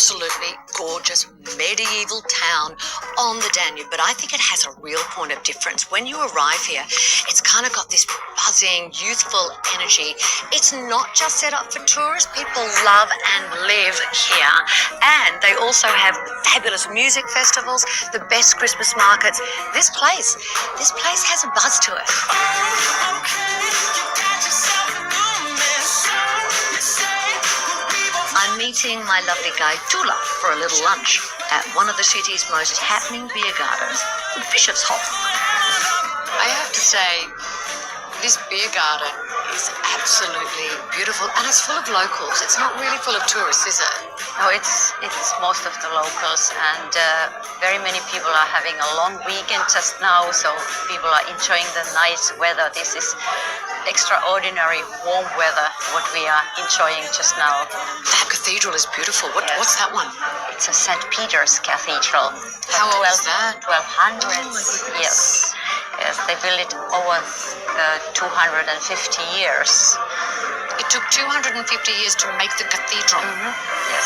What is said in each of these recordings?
absolutely gorgeous medieval town on the Danube, but I think it has a real point of difference. When you arrive here, it's kind of got this buzzing, youthful energy. It's not just set up for tourists. People love and live here. And they also have fabulous music festivals, the best Christmas markets. This place has a buzz to it. I'm meeting my lovely guy Tula for a little lunch at one of the city's most happening beer gardens, Bischofshof. I have to say, this beer garden is absolutely beautiful, and it's full of locals. It's not really full of tourists, is it? No, it's most of the locals, and very many people are having a long weekend just now, so people are enjoying the nice weather. This is extraordinary warm weather, what we are enjoying just now. That cathedral is beautiful. What's that one? It's a St. Peter's Cathedral. How old is that? 1200s, yes. Yes, they built it over 250 years. It took 250 years to make the cathedral. Yes.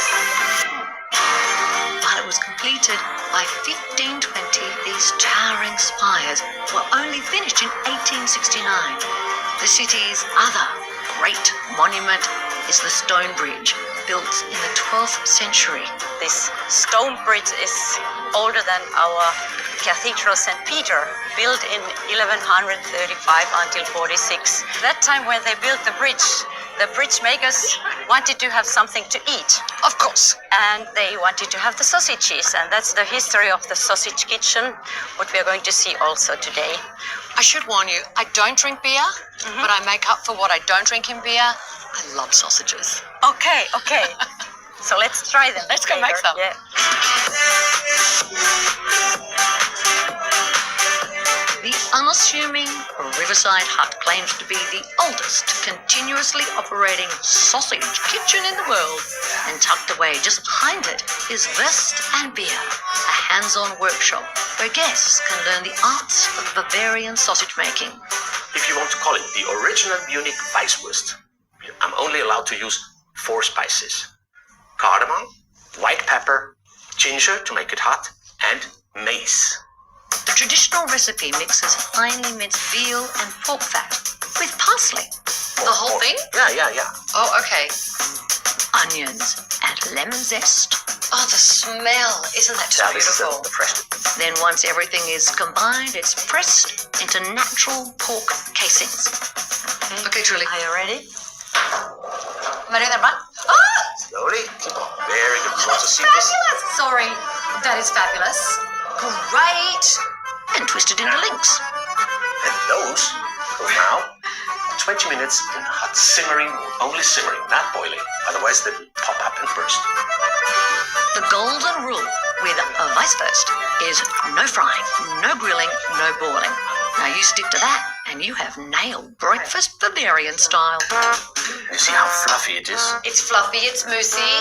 While it was completed by 1520, these towering spires were only finished in 1869. The city's other great monument is the Stone Bridge, built in the 12th century. This stone bridge is older than our Cathedral St. Peter, built in 1135 until 46. That time when they built the bridge makers wanted to have something to eat. Of course. And they wanted to have the sausages, and that's the history of the sausage kitchen, what we are going to see also today. I should warn you, I don't drink beer, but I make up for what I don't drink in beer. I love sausages. Okay. So let's try them. Let's go make some. Yeah. The unassuming Riverside Hut claims to be the oldest continuously operating sausage kitchen in the world. And tucked away just behind it is Wurst and Beer, a hands-on workshop where guests can learn the arts of Bavarian sausage making. If you want to call it the original Munich Weisswurst, I'm only allowed to use 4 spices. Cardamom, white pepper, ginger to make it hot, and mace. The traditional recipe mixes finely minced veal and pork fat with parsley. The whole thing? Yeah. Oh, okay. Onions and lemon zest. Oh, the smell. Isn't that just beautiful? The fresh. Then once everything is combined, it's pressed into natural pork casings. Okay, Truly. Are you ready? Am I doing that right? Ah! Slowly. Very good. You want to see this? Fabulous! Sorry, that is fabulous. Great! And twisted into links. And those go now 20 minutes in hot simmering, only simmering, not boiling. Otherwise they will pop up and burst. The golden rule with a Weisswurst is no frying, no grilling, no boiling. Now you stick to that and you have nailed breakfast Bavarian style. You see how fluffy it is? It's fluffy, it's moussey.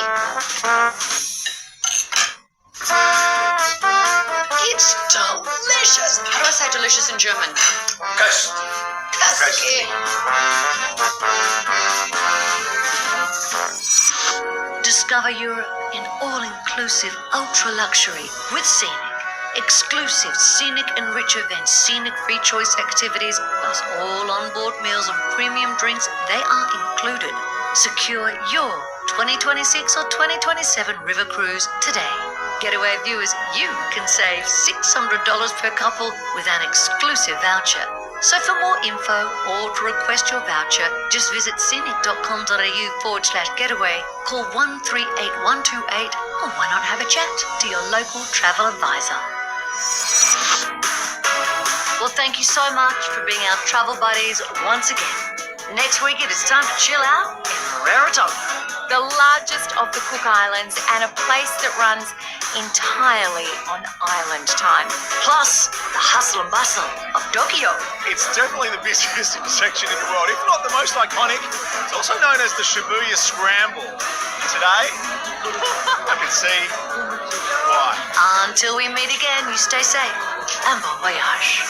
It's delicious. How do I say delicious in German? Köst. Köstlich. Discover Europe in all-inclusive ultra-luxury with Scenic. Exclusive scenic and rich events, scenic free choice activities, plus all on-board meals and premium drinks, they are included. Secure your 2026 or 2027 river cruise today. Getaway viewers, you can save $600 per couple with an exclusive voucher. So for more info or to request your voucher, just visit scenic.com.au/getaway, call 138128, or why not have a chat to your local travel advisor. Well, thank you so much for being our travel buddies once again. Next week it is time to chill out in Rarotonga, the largest of the Cook Islands and a place that runs entirely on island time. plus the hustle and bustle of Tokyo. It's definitely the busiest intersection in the world, if not the most iconic. It's also known as the Shibuya Scramble. And today, I can see why. Until we meet again, you stay safe and bon voyage.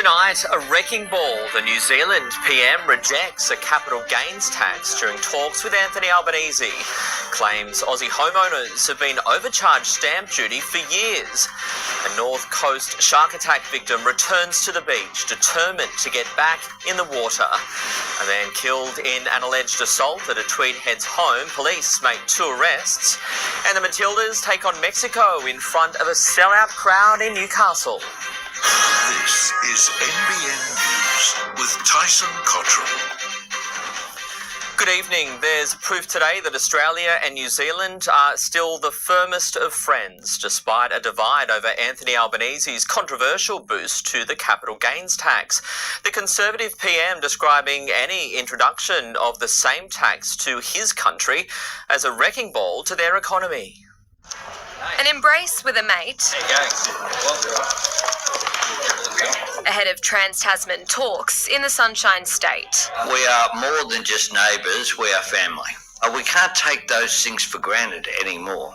Tonight, a wrecking ball. The New Zealand PM rejects a capital gains tax during talks with Anthony Albanese. Claims Aussie homeowners have been overcharged stamp duty for years. A North Coast shark attack victim returns to the beach, determined to get back in the water. A man killed in an alleged assault at a Tweed Heads home. Police make 2 arrests. And the Matildas take on Mexico in front of a sellout crowd in Newcastle. This is NBN News with Tyson Cottrell. Good evening. There's proof today that Australia and New Zealand are still the firmest of friends, despite a divide over Anthony Albanese's controversial boost to the capital gains tax. The Conservative PM describing any introduction of the same tax to his country as a wrecking ball to their economy. An embrace with a mate ahead of Trans-Tasman talks in the Sunshine State. We are more than just neighbours, we are family. We can't take those things for granted anymore.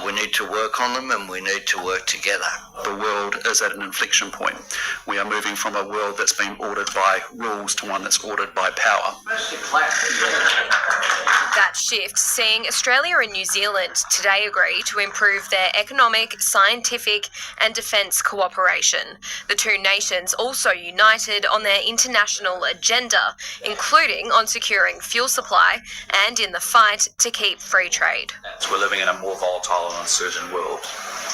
We need to work on them and we need to work together. The world is at an inflection point. We are moving from a world that's being ordered by rules to one that's ordered by power. That shift seeing Australia and New Zealand today agree to improve their economic, scientific and defence cooperation. The two nations also united on their international agenda, including on securing fuel supply and in the fight to keep free trade. We're living in a more volatile and uncertain world.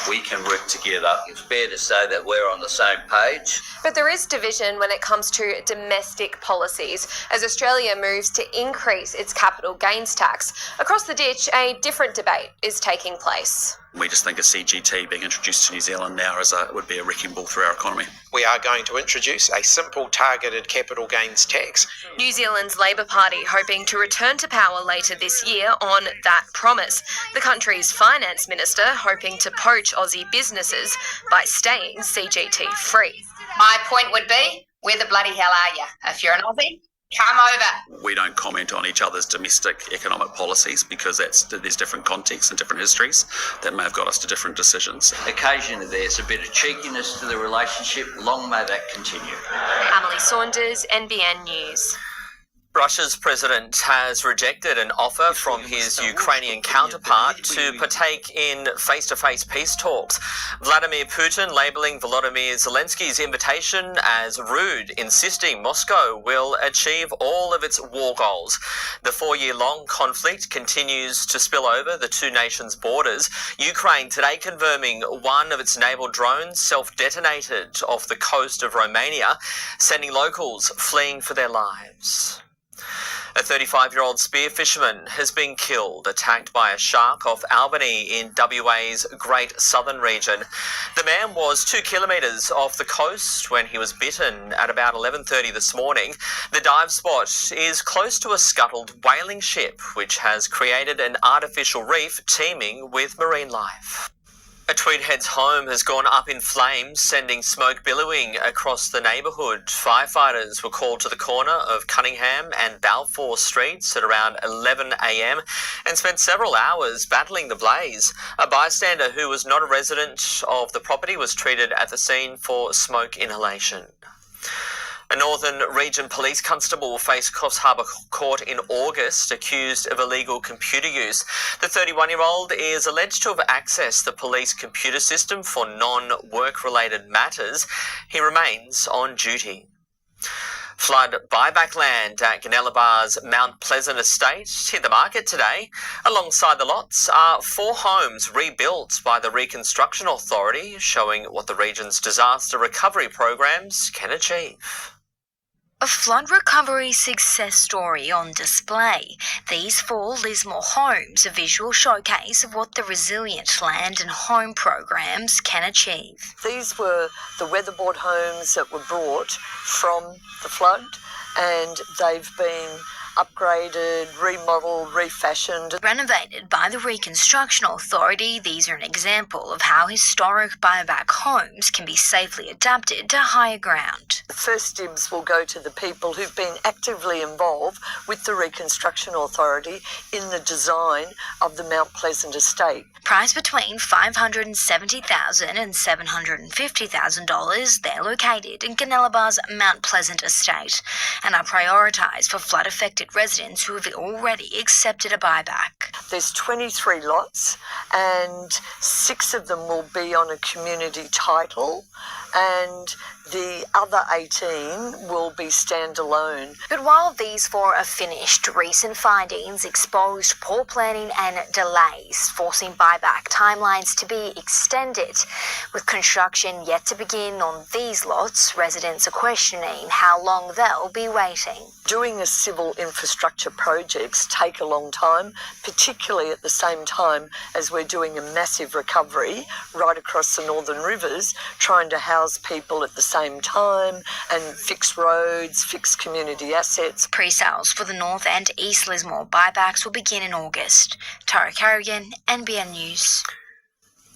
We can work together. It's fair to say that we're on the same page. But there is division when it comes to domestic policies, as Australia moves to increase its capital gains tax. Across the ditch, a different debate is taking place. We just think a CGT being introduced to New Zealand now would be a wrecking ball through our economy. We are going to introduce a simple targeted capital gains tax. New Zealand's Labor Party hoping to return to power later this year on that promise. The country's finance minister hoping to poach Aussie businesses by staying CGT free. My point would be, where the bloody hell are you? If you're an Aussie, come over. We don't comment on each other's domestic economic policies because there's different contexts and different histories that may have got us to different decisions. Occasionally there's a bit of cheekiness to the relationship. Long may that continue. Emily Saunders, NBN News. Russia's president has rejected an offer from his Ukrainian counterpart to partake in face-to-face peace talks. Vladimir Putin labelling Volodymyr Zelensky's invitation as rude, insisting Moscow will achieve all of its war goals. The 4-year-long conflict continues to spill over the two nations' borders. Ukraine today confirming one of its naval drones self-detonated off the coast of Romania, sending locals fleeing for their lives. A 35-year-old spear fisherman has been killed, attacked by a shark off Albany in WA's Great Southern region. The man was 2 kilometres off the coast when he was bitten at about 11:30 this morning. The dive spot is close to a scuttled whaling ship, which has created an artificial reef teeming with marine life. A Tweed Heads home has gone up in flames, sending smoke billowing across the neighbourhood. Firefighters were called to the corner of Cunningham and Balfour Streets at around 11 a.m. and spent several hours battling the blaze. A bystander who was not a resident of the property was treated at the scene for smoke inhalation. A Northern Region Police Constable will face Coffs Harbour Court in August, accused of illegal computer use. The 31-year-old is alleged to have accessed the police computer system for non-work-related matters. He remains on duty. Flood buyback land at Gunnellabar's Mount Pleasant estate hit the market today. Alongside the lots are 4 homes rebuilt by the Reconstruction Authority, showing what the region's disaster recovery programs can achieve. A flood recovery success story on display. These 4 Lismore homes, a visual showcase of what the resilient land and home programs can achieve. These were the weatherboard homes that were brought from the flood, and they've been upgraded, remodelled, refashioned. Renovated by the Reconstruction Authority, these are an example of how historic buyback homes can be safely adapted to higher ground. The first dibs will go to the people who've been actively involved with the Reconstruction Authority in the design of the Mount Pleasant estate. Priced between $570,000 and $750,000, they're located in Canelabar's Mount Pleasant estate and are prioritised for flood-affected residents who have already accepted a buyback. There's 23 lots and 6 of them will be on a community title and the other 18 will be standalone. But while these 4 are finished, recent findings exposed poor planning and delays, forcing buyback timelines to be extended. With construction yet to begin on these lots, residents are questioning how long they'll be waiting. Doing a civil infrastructure projects take a long time, particularly at the same time as we're doing a massive recovery right across the Northern Rivers, trying to house people at the same time and fix roads, fix community assets. Pre-sales for the North and East Lismore buybacks will begin in August. Tara Carrigan, NBN News.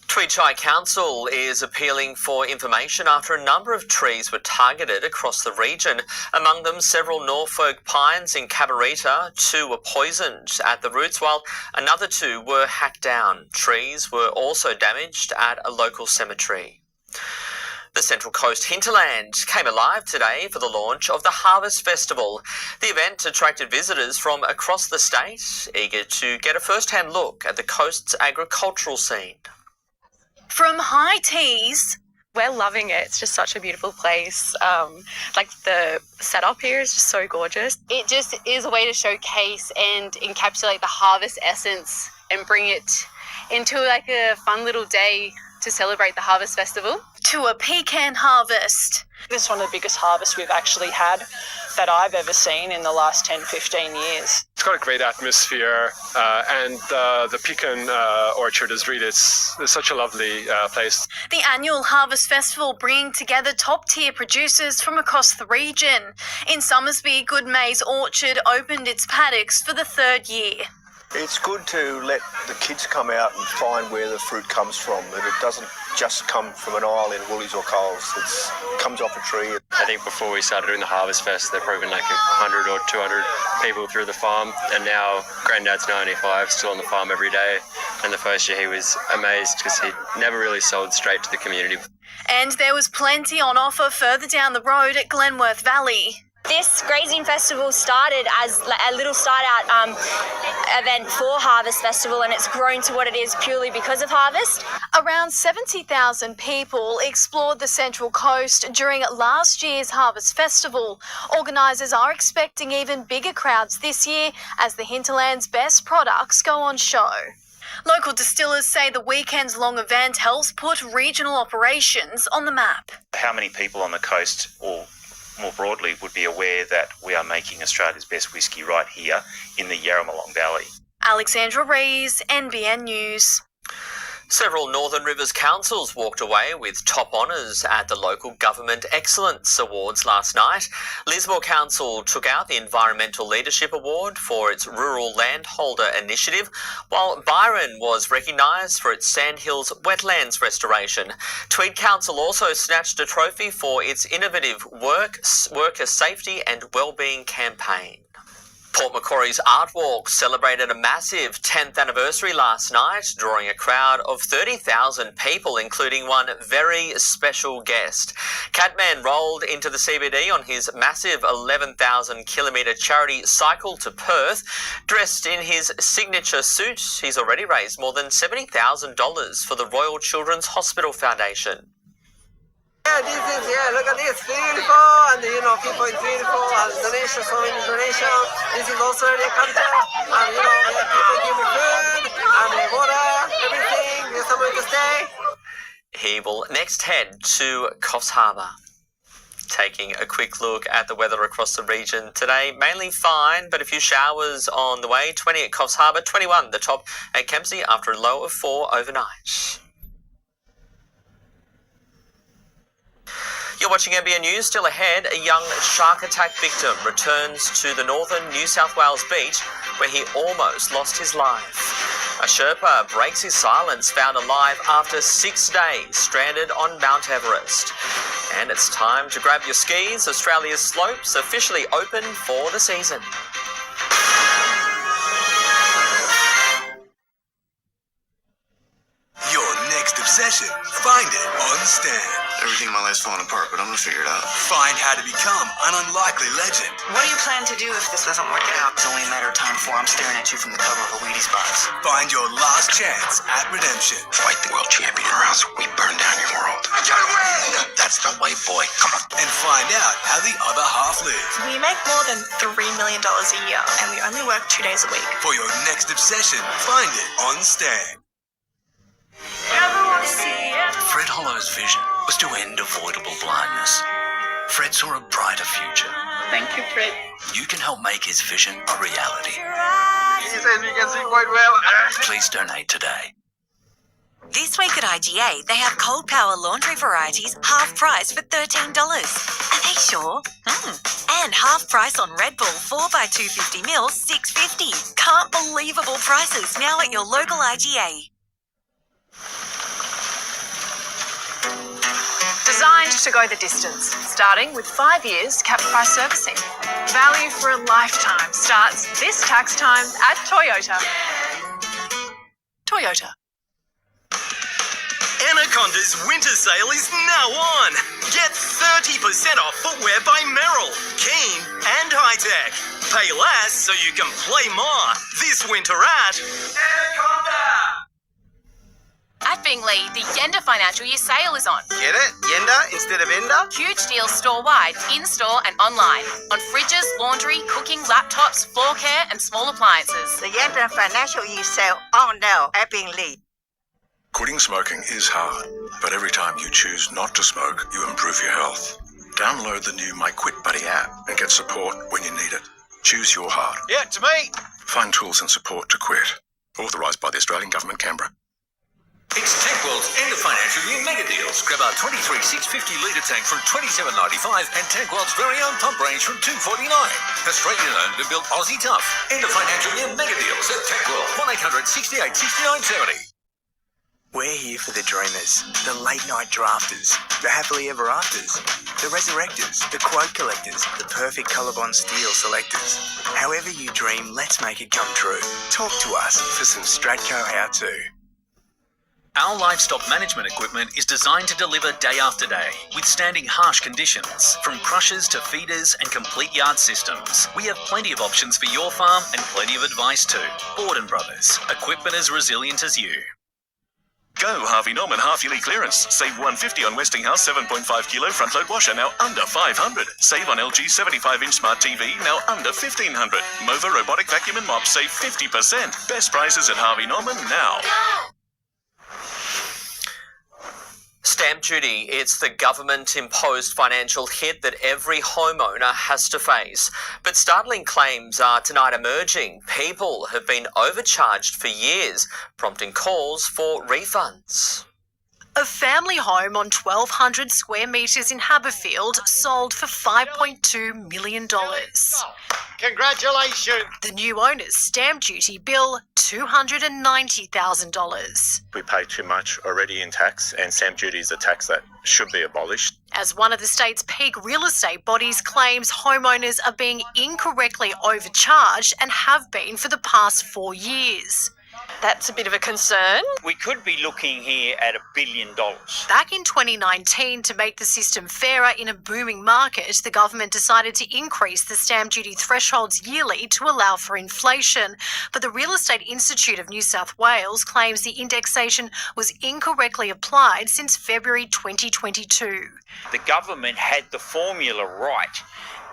Tweed Shire Council is appealing for information after a number of trees were targeted across the region. Among them, several Norfolk pines in Cabarita. 2 were poisoned at the roots, while another 2 were hacked down. Trees were also damaged at a local cemetery. The Central Coast hinterland came alive today for the launch of the Harvest Festival. The event attracted visitors from across the state, eager to get a first-hand look at the coast's agricultural scene. From high teas, we're loving it. It's just such a beautiful place. Like the setup here is just so gorgeous. It just is a way to showcase and encapsulate the harvest essence and bring it into like a fun little day to celebrate the Harvest Festival. To a pecan harvest. This is one of the biggest harvests we've actually had that I've ever seen in the last 10, 15 years. It's got a great atmosphere and the pecan orchard is really, it's such a lovely place. The annual Harvest Festival bringing together top-tier producers from across the region. In Somersby, Good Maize Orchard opened its paddocks for the 3rd year. It's good to let the kids come out and find where the fruit comes from, that it doesn't just come from an aisle in Woolies or Coles. It comes off a tree. I think before we started doing the Harvest Fest, there'd probably been like 100 or 200 people through the farm, and now Granddad's 95, still on the farm every day. And the first year he was amazed because he never really sold straight to the community. And there was plenty on offer further down the road at Glenworth Valley. This grazing festival started as a little start-out event for Harvest Festival, and it's grown to what it is purely because of harvest. Around 70,000 people explored the Central Coast during last year's Harvest Festival. Organisers are expecting even bigger crowds this year as the hinterland's best products go on show. Local distillers say the weekend's long event helps put regional operations on the map. How many people on the coast, or more broadly, would be aware that we are making Australia's best whisky right here in the Yarramalong Valley? Alexandra Rees, NBN News. Several Northern Rivers councils walked away with top honours at the Local Government Excellence Awards last night. Lismore Council took out the Environmental Leadership Award for its Rural Landholder Initiative, while Byron was recognised for its Sandhills wetlands restoration. Tweed Council also snatched a trophy for its innovative worker safety and wellbeing campaign. Port Macquarie's Art Walk celebrated a massive 10th anniversary last night, drawing a crowd of 30,000 people, including one very special guest. Catman rolled into the CBD on his massive 11,000-kilometre charity cycle to Perth. Dressed in his signature suit, he's already raised more than $70,000 for the Royal Children's Hospital Foundation. Look at this, beautiful, and people it's beautiful, and donations, so many donations. This is also area culture, and people give me food, and water, everything, there's somewhere to stay. He will next head to Coffs Harbour. Taking a quick look at the weather across the region today, mainly fine, but a few showers on the way. 20 at Coffs Harbour, 21 the top at Kempsey after a low of 4 overnight. You're watching NBN News. Still ahead, a young shark attack victim returns to the northern New South Wales beach where he almost lost his life. A Sherpa breaks his silence, found alive after 6 days stranded on Mount Everest. And it's time to grab your skis. Australia's slopes officially open for the season. Your next obsession, find it on Stan. Everything in my life's falling apart, but I'm gonna figure it out. Find how to become an unlikely legend. What do you plan to do if this doesn't work out? It's only a matter of time before I'm staring at you from the cover of a Wheaties box. Find your last chance at redemption. Fight the world champion or else we burn down your world. I can win! That's the way, boy. Come on. And find out how the other half lives. We make more than $3 million a year, and we only work 2 days a week. For your next obsession, find it on Stan. Fred Hollow's vision was to end avoidable blindness. Fred saw a brighter future. Thank you, Fred. You can help make his vision a reality. He says you can see quite well. Please donate today. This week at IGA, they have cold power laundry varieties half price for $13. Are they sure? And half price on Red Bull 4x250ml, $6.50. Can't believable prices now at your local IGA. Designed to go the distance, starting with 5 years capped price servicing. Value for a lifetime starts this tax time at Toyota. Toyota. Anaconda's winter sale is now on. Get 30% off footwear by Merrill, Keen and High Tech. Pay less so you can play more this winter at Anaconda. At Bingley, the Yenda Financial Year sale is on. Get it? Yenda instead of Enda? Huge deals store-wide, in-store and online. On fridges, laundry, cooking, laptops, floor care and small appliances. The Yenda Financial Year sale on now at Bingley. Quitting smoking is hard, but every time you choose not to smoke, you improve your health. Download the new My Quit Buddy app and get support when you need it. Choose your heart. Yeah, to me. Find tools and support to quit. Authorised by the Australian Government, Canberra. It's Tank World's end of financial year mega deals. Grab our 23 650 litre tank from $27.95 and Tank World's very own pump range from $2.49. Australian owned and built Aussie tough. End of financial year mega deals at Tank World. 1-800 68 69 70. We're here for the dreamers, the late night drafters, the happily ever afters, the resurrectors, the quote collectors, the perfect colour-bond steel selectors. However you dream, let's make it come true. Talk to us for some Stratco how-to. Our livestock management equipment is designed to deliver day after day, withstanding harsh conditions, from crushers to feeders and complete yard systems. We have plenty of options for your farm and plenty of advice too. Borden Brothers, equipment as resilient as you. Go Harvey Norman half-yearly clearance. Save $150 on Westinghouse 7.5 kilo front-load washer, now under $500. Save on LG 75-inch smart TV, now under $1,500. Mova robotic vacuum and mop, save 50%. Best prices at Harvey Norman now. Stamp duty, it's the government-imposed financial hit that every homeowner has to face. But startling claims are tonight emerging. People have been overcharged for years, prompting calls for refunds. A family home on 1,200 square metres in Haberfield sold for $5.2 million. Congratulations! The new owner's stamp duty bill, $290,000. We pay too much already in tax, and stamp duty is a tax that should be abolished. As one of the state's peak real estate bodies claims homeowners are being incorrectly overcharged and have been for the past 4 years. That's a bit of a concern. We could be looking here at $1 billion. Back in 2019, to make the system fairer in a booming market, the government decided to increase the stamp duty thresholds yearly to allow for inflation. But the Real Estate Institute of New South Wales claims the indexation was incorrectly applied since February 2022. The government had the formula right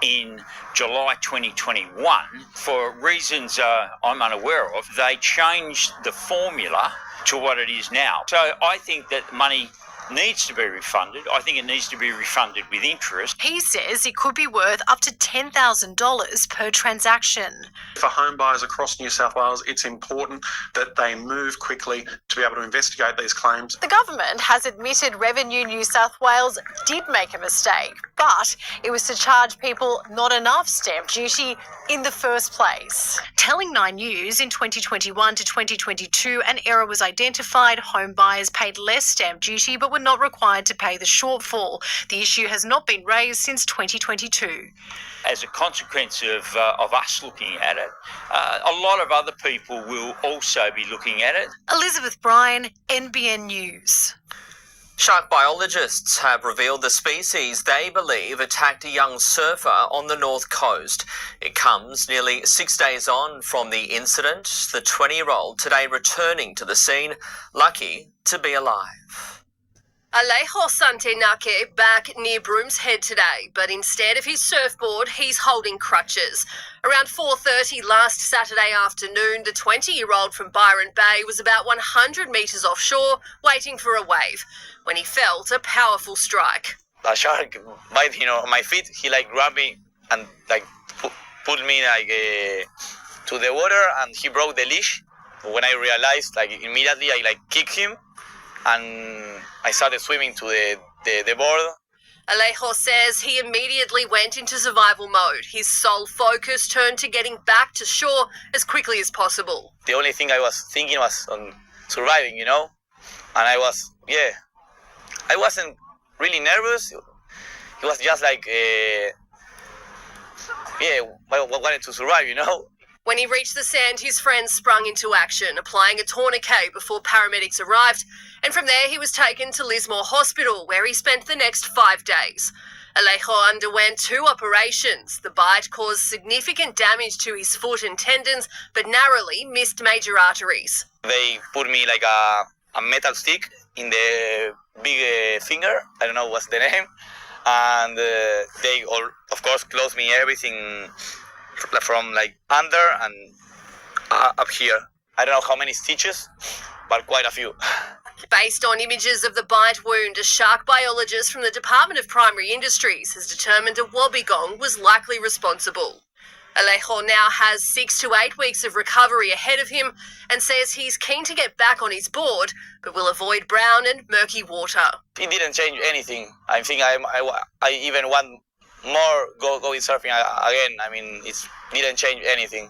in July 2021 for reasons I'm unaware of. They changed the formula to what it is now. So I think that money needs to be refunded. I think it needs to be refunded with interest. He says it could be worth up to $10,000 per transaction. For home buyers across New South Wales, it's important that they move quickly to be able to investigate these claims. The government has admitted Revenue New South Wales did make a mistake, but it was to charge people not enough stamp duty in the first place. Telling 9 News, in 2021 to 2022, an error was identified. Home buyers paid less stamp duty but were not required to pay the shortfall. The issue has not been raised since 2022. As a consequence of us looking at it, a lot of other people will also be looking at it. Elizabeth Bryan, NBN News. Shark biologists have revealed the species they believe attacked a young surfer on the north coast. It comes nearly 6 days on from the incident, the 20-year-old today returning to the scene, lucky to be alive. Alejo Santenake back near Broom's Head today, but instead of his surfboard, he's holding crutches. Around 4:30 last Saturday afternoon, the 20-year-old from Byron Bay was about 100 metres offshore, waiting for a wave, when he felt a powerful strike. A shark bite, on my feet. He grabbed me and put me to the water, and he broke the leash. When I realized, immediately I kicked him, and I started swimming to the board. Alejo says he immediately went into survival mode. His sole focus turned to getting back to shore as quickly as possible. The only thing I was thinking was on surviving, and I wasn't really nervous. It was just I wanted to survive, When he reached the sand, his friends sprung into action, applying a tourniquet before paramedics arrived, and from there he was taken to Lismore Hospital, where he spent the next 5 days. Alejo underwent 2 operations. The bite caused significant damage to his foot and tendons, but narrowly missed major arteries. They put me a metal stick in the big finger. I don't know what's the name. And they, of course, closed me everything from under and up here. I don't know how many stitches, but quite a few. Based on images of the bite wound, a shark biologist from the Department of Primary Industries has determined a wobbegong was likely responsible. Alejo now has 6 to 8 weeks of recovery ahead of him and says he's keen to get back on his board, but will avoid brown and murky water. It didn't change anything. I think I even want more going surfing again. It didn't change anything.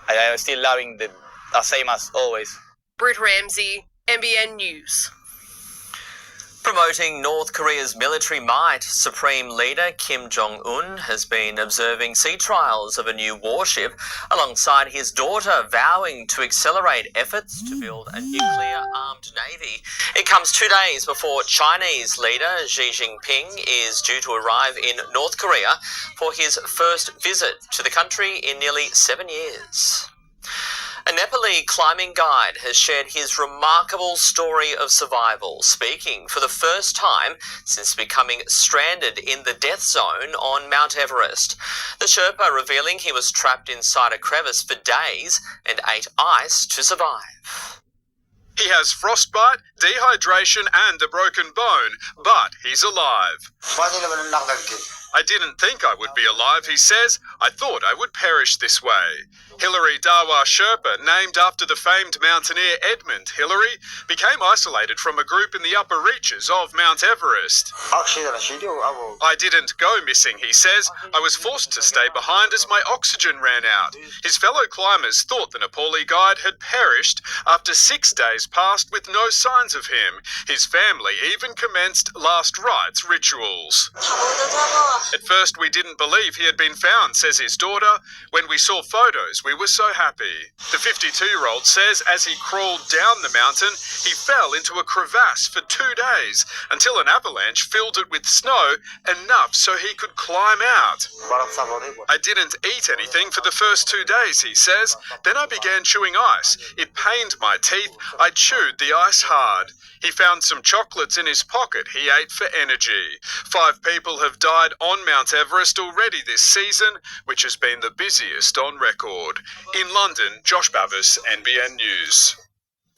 I'm still loving the same as always. Britt Ramsey, NBN News. Promoting North Korea's military might, Supreme Leader Kim Jong-un has been observing sea trials of a new warship alongside his daughter, vowing to accelerate efforts to build a nuclear-armed navy. It comes 2 days before Chinese leader Xi Jinping is due to arrive in North Korea for his first visit to the country in nearly 7 years. A Nepali climbing guide has shared his remarkable story of survival, speaking for the first time since becoming stranded in the death zone on Mount Everest. The Sherpa revealing he was trapped inside a crevice for days and ate ice to survive. He has frostbite, dehydration and a broken bone, but he's alive. I didn't think I would be alive, he says. I thought I would perish this way. Hilary Dawa Sherpa, named after the famed mountaineer Edmund Hillary, became isolated from a group in the upper reaches of Mount Everest. I didn't go missing, he says. I was forced to stay behind as my oxygen ran out. His fellow climbers thought the Nepali guide had perished after 6 days passed with no signs of him. His family even commenced last rites rituals. At first we didn't believe he had been found, says his daughter. When we saw photos, we were so happy. The 52-year-old says as he crawled down the mountain, he fell into a crevasse for 2 days until an avalanche filled it with snow, enough so he could climb out. I didn't eat anything for the first 2 days, he says. Then I began chewing ice. It pained my teeth. I chewed the ice hard. He found some chocolates in his pocket he ate for energy. 5 people have died on Mount Everest already this season, which has been the busiest on record. In London, Josh Bavis, NBN News.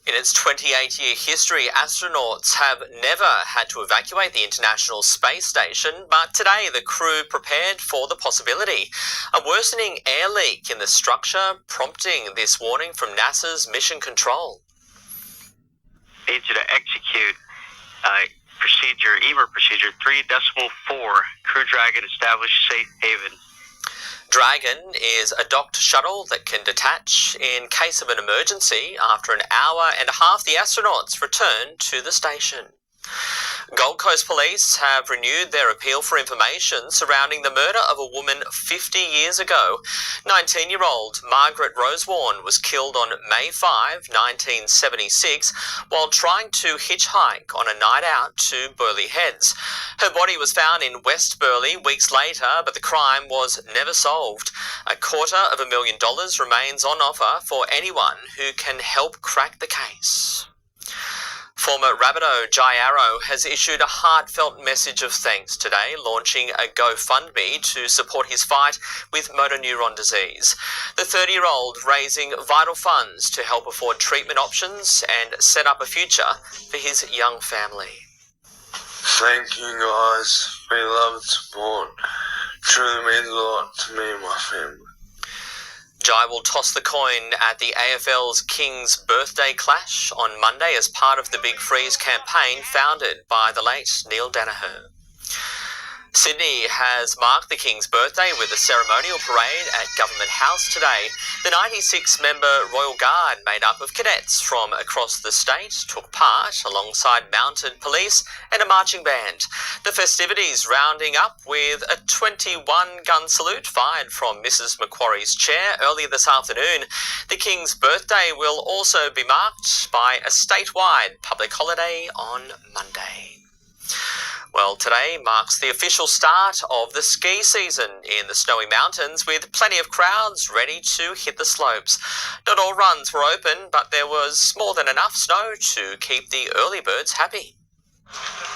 In its 28-year history, astronauts have never had to evacuate the International Space Station, but today the crew prepared for the possibility. A worsening air leak in the structure prompting this warning from NASA's Mission Control. Need you to execute EMER procedure 3.4. Crew Dragon established safe haven. Dragon is a docked shuttle that can detach in case of an emergency. After an hour and a half, the astronauts return to the station. Gold Coast Police have renewed their appeal for information surrounding the murder of a woman 50 years ago. 19-year-old Margaret Rosewarne was killed on May 5, 1976, while trying to hitchhike on a night out to Burleigh Heads. Her body was found in West Burleigh weeks later, but the crime was never solved. $250,000 remains on offer for anyone who can help crack the case. Former Rabbitoh Jai Arrow has issued a heartfelt message of thanks today, launching a GoFundMe to support his fight with motor neuron disease. The 30-year-old raising vital funds to help afford treatment options and set up a future for his young family. Thank you guys for your love and support. Truly means a lot to me and my family. Jai will toss the coin at the AFL's King's Birthday Clash on Monday as part of the Big Freeze campaign founded by the late Neil Danaher. Sydney has marked the King's birthday with a ceremonial parade at Government House today. The 96-member Royal Guard, made up of cadets from across the state, took part alongside mounted police and a marching band. The festivities rounding up with a 21-gun salute fired from Mrs Macquarie's chair earlier this afternoon. The King's birthday will also be marked by a statewide public holiday on Monday. Well, today marks the official start of the ski season in the Snowy Mountains, with plenty of crowds ready to hit the slopes. Not all runs were open, but there was more than enough snow to keep the early birds happy.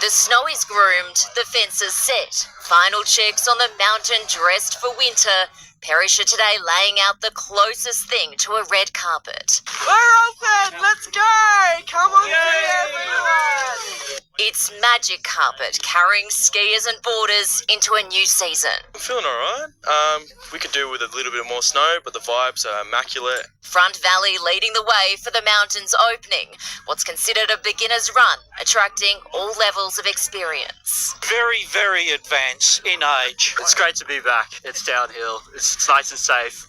The snow is groomed, the fences set. Final checks on the mountain dressed for winter. Perisher today laying out the closest thing to a red carpet. We're open! Let's go! Come on, everyone! It's Magic Carpet, carrying skiers and boarders into a new season. I'm feeling alright. We could do with a little bit more snow, but the vibes are immaculate. Front Valley leading the way for the mountain's opening, what's considered a beginner's run, attracting all levels of experience. Very, very advanced in age. It's great to be back. It's downhill. It's nice and safe.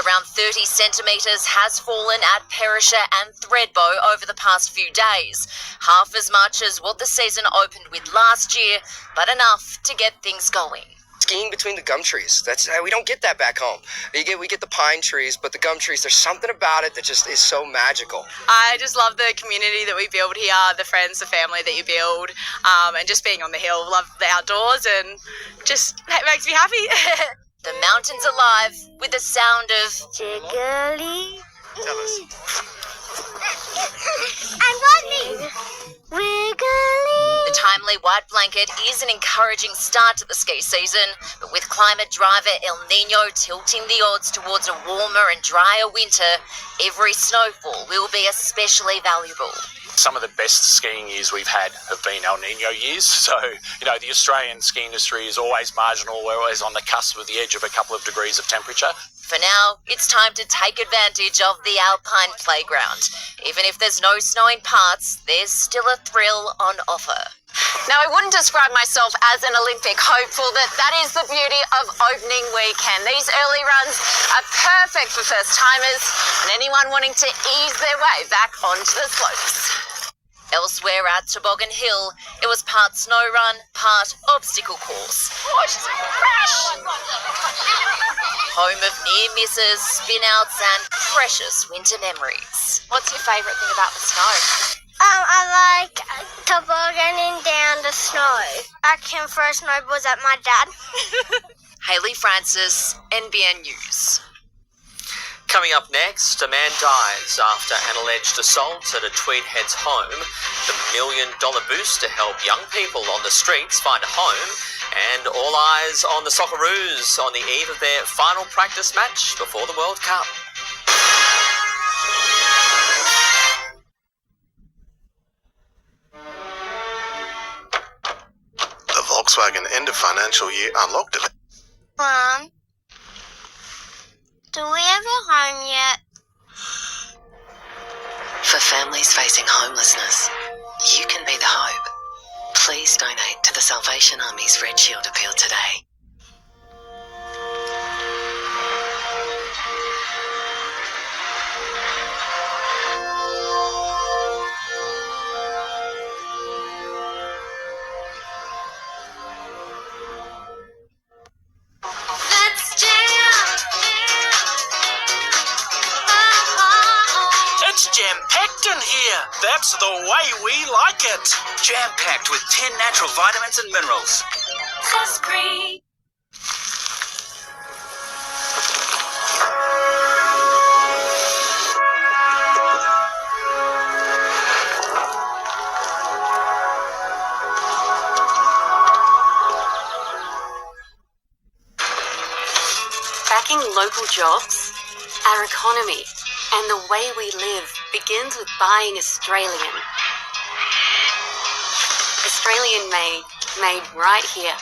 Around 30 centimetres has fallen at Perisher and Thredbo over the past few days. Half as much as what the season opened with last year, but enough to get things going. Skiing between the gum trees. We don't get that back home. We get the pine trees, but the gum trees, there's something about it that just is so magical. I just love the community that we build here, the friends, the family that you build, and just being on the hill. Love the outdoors and just makes me happy. The mountain's alive with the sound of jiggly. Tell us. And Rodney. Wiggly. The timely white blanket is an encouraging start to the ski season, but with climate driver El Nino tilting the odds towards a warmer and drier winter, every snowfall will be especially valuable. Some of the best skiing years we've had have been El Nino years. So, the Australian ski industry is always marginal. We're always on the cusp of the edge of a couple of degrees of temperature. For now, it's time to take advantage of the Alpine playground. Even if there's no snow in parts, there's still a thrill on offer. Now, I wouldn't describe myself as an Olympic hopeful, but that is the beauty of opening weekend. These early runs are perfect for first-timers and anyone wanting to ease their way back onto the slopes. Elsewhere at Toboggan Hill, it was part snow run, part obstacle course. Oh, she's a crash! Home of near misses, spin-outs and precious winter memories. What's your favourite thing about the snow? I like tobogganing down the snow. I can throw snowballs at my dad. Hayley Francis, NBN News. Coming up next, a man dies after an alleged assault at a Tweed Heads home. The $1 million boost to help young people on the streets find a home. And all eyes on the Socceroos on the eve of their final practice match before the World Cup. Volkswagen end of financial year unlocked it. Mom, do we have a home yet? For families facing homelessness, you can be the hope. Please donate to the Salvation Army's Red Shield appeal today. Let's jam! It's jam-packed in here. That's the way we like it. Jam-packed with 10 natural vitamins and minerals. That's great. Backing local jobs, our economy, and the way we live begins with buying Australian. Australian made right here.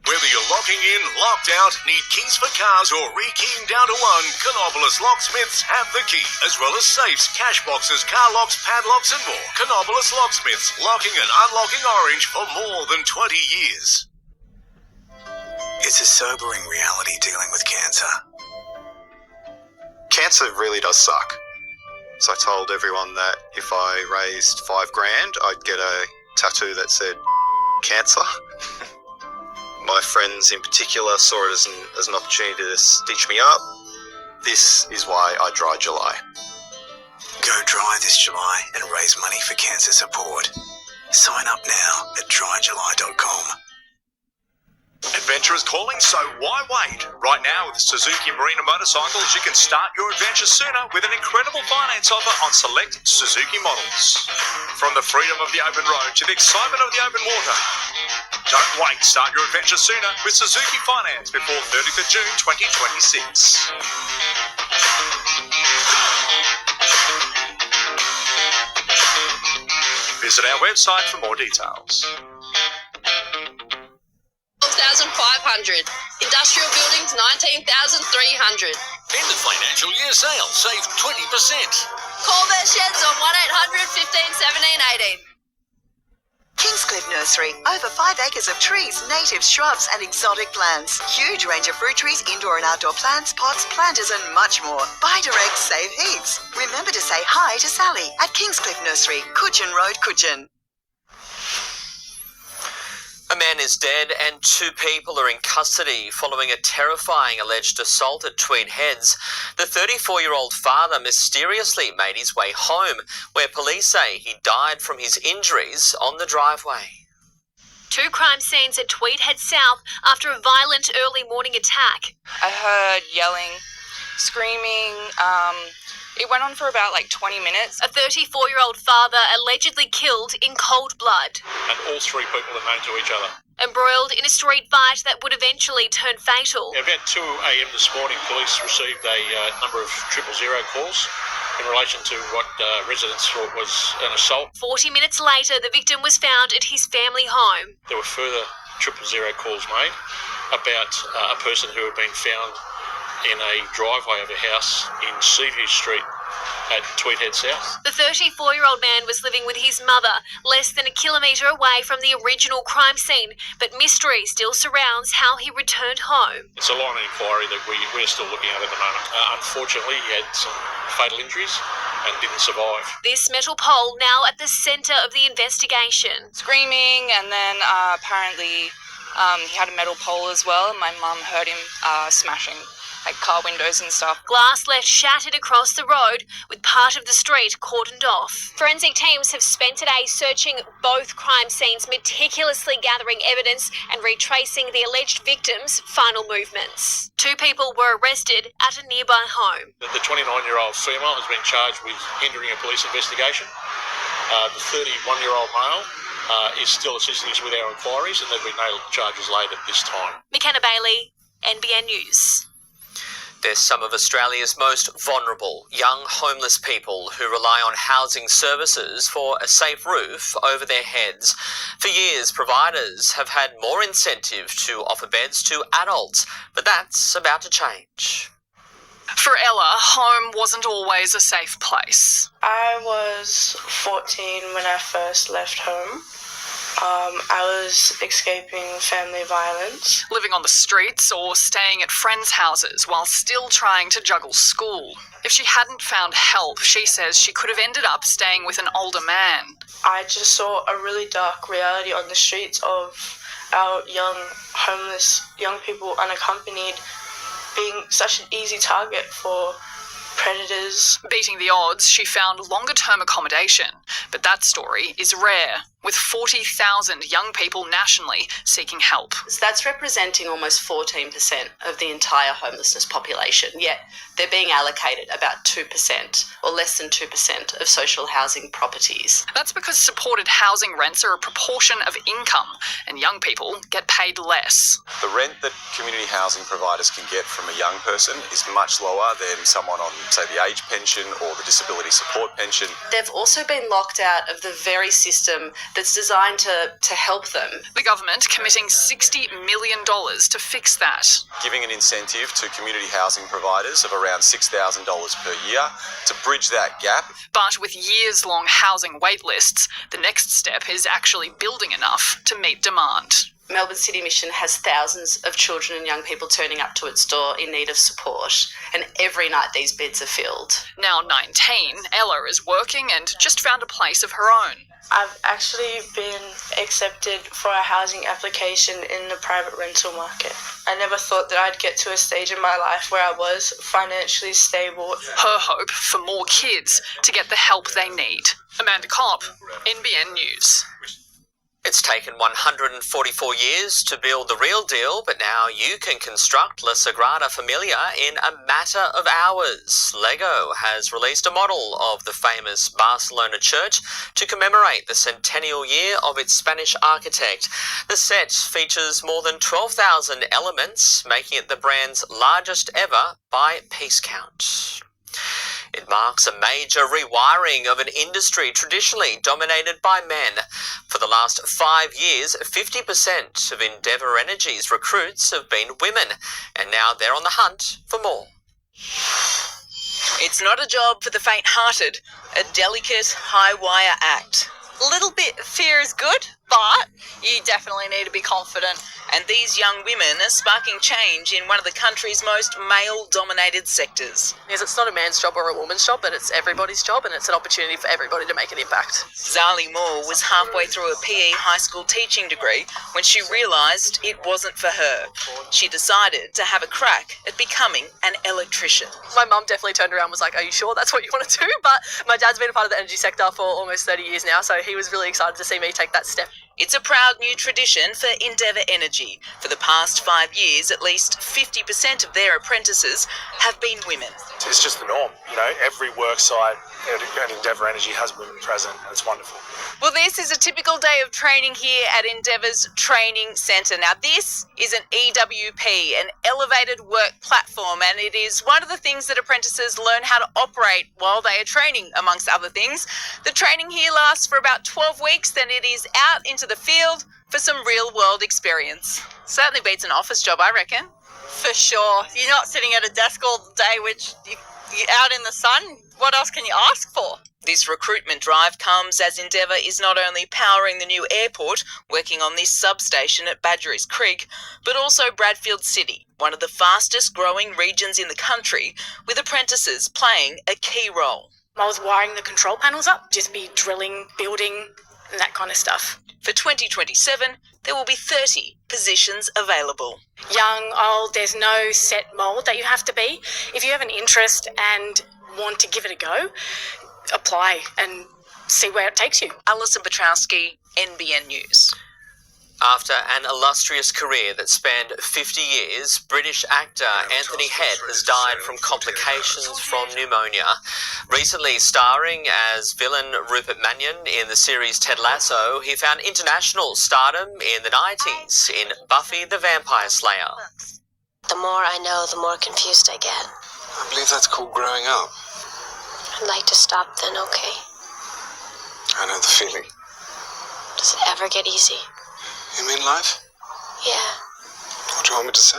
Whether you're locking in, locked out, need keys for cars, or rekeying down to one, Canopolis Locksmiths have the key, as well as safes, cash boxes, car locks, padlocks, and more. Canopolis Locksmiths, locking and unlocking Orange for more than 20 years. It's a sobering reality dealing with cancer. Cancer really does suck. So I told everyone that if I raised $5,000, I'd get a tattoo that said cancer. My friends in particular saw it as an opportunity to stitch me up. This is why I Dry July. Go dry this July and raise money for cancer support. Sign up now at dryjuly.com. Adventure is calling, so why wait? Right now with Suzuki Marina Motorcycles, you can start your adventure sooner with an incredible finance offer on select Suzuki models. From the freedom of the open road to the excitement of the open water. Don't wait, start your adventure sooner with Suzuki Finance before 30th of June 2026. Visit our website for more details. 12,500. Industrial buildings, 19,300. End of financial year sale, save 20%. Call their sheds on 1-800 15 17 18. Kingscliff Nursery. Over 5 acres of trees, native shrubs and exotic plants. Huge range of fruit trees, indoor and outdoor plants, pots, planters and much more. Buy direct, save heaps. Remember to say hi to Sally at Kingscliff Nursery, Coogin Road, Coogin. A man is dead and 2 people are in custody following a terrifying alleged assault at Tweed Heads. The 34-year-old father mysteriously made his way home, where police say he died from his injuries on the driveway. 2 crime scenes at Tweed Heads South after a violent early morning attack. I heard yelling, screaming. It went on for about 20 minutes. A 34-year-old father allegedly killed in cold blood. And all 3 people are known to each other. Embroiled in a street fight that would eventually turn fatal. About 2 a.m. this morning, police received a number of 000 calls in relation to what residents thought was an assault. 40 minutes later, the victim was found at his family home. There were further 000 calls made about a person who had been found in a driveway of a house in Seaview Street at Tweed Head South. The 34-year-old man was living with his mother, less than a kilometre away from the original crime scene, but mystery still surrounds how he returned home. It's a line of inquiry that we're still looking at the moment. Unfortunately, he had some fatal injuries and didn't survive. This metal pole now at the centre of the investigation. Screaming, and then apparently he had a metal pole as well. My mum heard him smashing car windows and stuff. Glass left shattered across the road, with part of the street cordoned off. Forensic teams have spent today searching both crime scenes, meticulously gathering evidence and retracing the alleged victims' final movements. 2 people were arrested at a nearby home. The 29-year-old female has been charged with hindering a police investigation. The 31-year-old male is still assisting us with our inquiries, and there'll be no charges laid at this time. McKenna Bailey, NBN News. They're some of Australia's most vulnerable young homeless people who rely on housing services for a safe roof over their heads. For years, providers have had more incentive to offer beds to adults, but that's about to change. For Ella, home wasn't always a safe place. I was 14 when I first left home. I was escaping family violence. Living on the streets or staying at friends' houses while still trying to juggle school. If she hadn't found help, she says she could have ended up staying with an older man. I just saw a really dark reality on the streets of our young homeless, young people unaccompanied, being such an easy target for predators. Beating the odds, she found longer-term accommodation, but that story is rare, with 40,000 young people nationally seeking help. That's representing almost 14% of the entire homelessness population, yet they're being allocated about 2% or less than 2% of social housing properties. That's because supported housing rents are a proportion of income, and young people get paid less. The rent that community housing providers can get from a young person is much lower than someone on, say, the age pension or the disability support pension. They've also been locked out of the very system that's designed to help them. The government committing $60 million to fix that. Giving an incentive to community housing providers of around $6,000 per year to bridge that gap. But with years-long housing wait lists, the next step is actually building enough to meet demand. Melbourne City Mission has thousands of children and young people turning up to its door in need of support, and every night these beds are filled. Now 19, Ella is working and just found a place of her own. I've actually been accepted for a housing application in the private rental market. I never thought that I'd get to a stage in my life where I was financially stable. Her hope for more kids to get the help they need. Amanda Kopp, NBN News. It's taken 144 years to build the real deal, but now you can construct La Sagrada Familia in a matter of hours. Lego has released a model of the famous Barcelona church to commemorate the centennial year of its Spanish architect. The set features more than 12,000 elements, making it the brand's largest ever by piece count. It marks a major rewiring of an industry traditionally dominated by men. For the last 5 years, 50% of Endeavour Energy's recruits have been women, and now they're on the hunt for more. It's not a job for the faint-hearted, a delicate, high-wire act. A little bit of fear is good, but you definitely need to be confident. And these young women are sparking change in one of the country's most male-dominated sectors. Because it's not a man's job or a woman's job, but it's everybody's job, and it's an opportunity for everybody to make an impact. Zali Moore was halfway through a PE high school teaching degree when she realised it wasn't for her. She decided to have a crack at becoming an electrician. My mum definitely turned around and was like, "Are you sure that's what you want to do?" But my dad's been a part of the energy sector for almost 30 years now, so he was really excited to see me take that step. It's a proud new tradition for Endeavour Energy. For the past 5 years, at least 50% of their apprentices have been women. It's just the norm, you know, every work site at Endeavour Energy has women present, and it's wonderful. Well, this is a typical day of training here at Endeavour's Training Centre. Now, this is an EWP, an elevated work platform, and it is one of the things that apprentices learn how to operate while they are training, amongst other things. The training here lasts for about 12 weeks, then it is out into the field for some real-world experience. Certainly beats an office job, I reckon. For sure. You're not sitting at a desk all day, which you're out in the sun. What else can you ask for? This recruitment drive comes as Endeavour is not only powering the new airport, working on this substation at Badgerys Creek, but also Bradfield City, one of the fastest growing regions in the country, with apprentices playing a key role. I was wiring the control panels up, just be drilling, building, and that kind of stuff. For 2027, there will be 30 positions available. Young, old, there's no set mould that you have to be. If you have an interest and want to give it a go, apply and see where it takes you. Alison Petrowski, NBN News. After an illustrious career that spanned 50 years, British actor Anthony Head has died from complications from pneumonia. Recently starring as villain Rupert Mannion in the series Ted Lasso, he found international stardom in the 90s in Buffy the Vampire Slayer. The more I know, the more confused I get. I believe that's called growing up. I'd like to stop then, okay? I know the feeling. Does it ever get easy? You mean life? Yeah. What do you want me to say?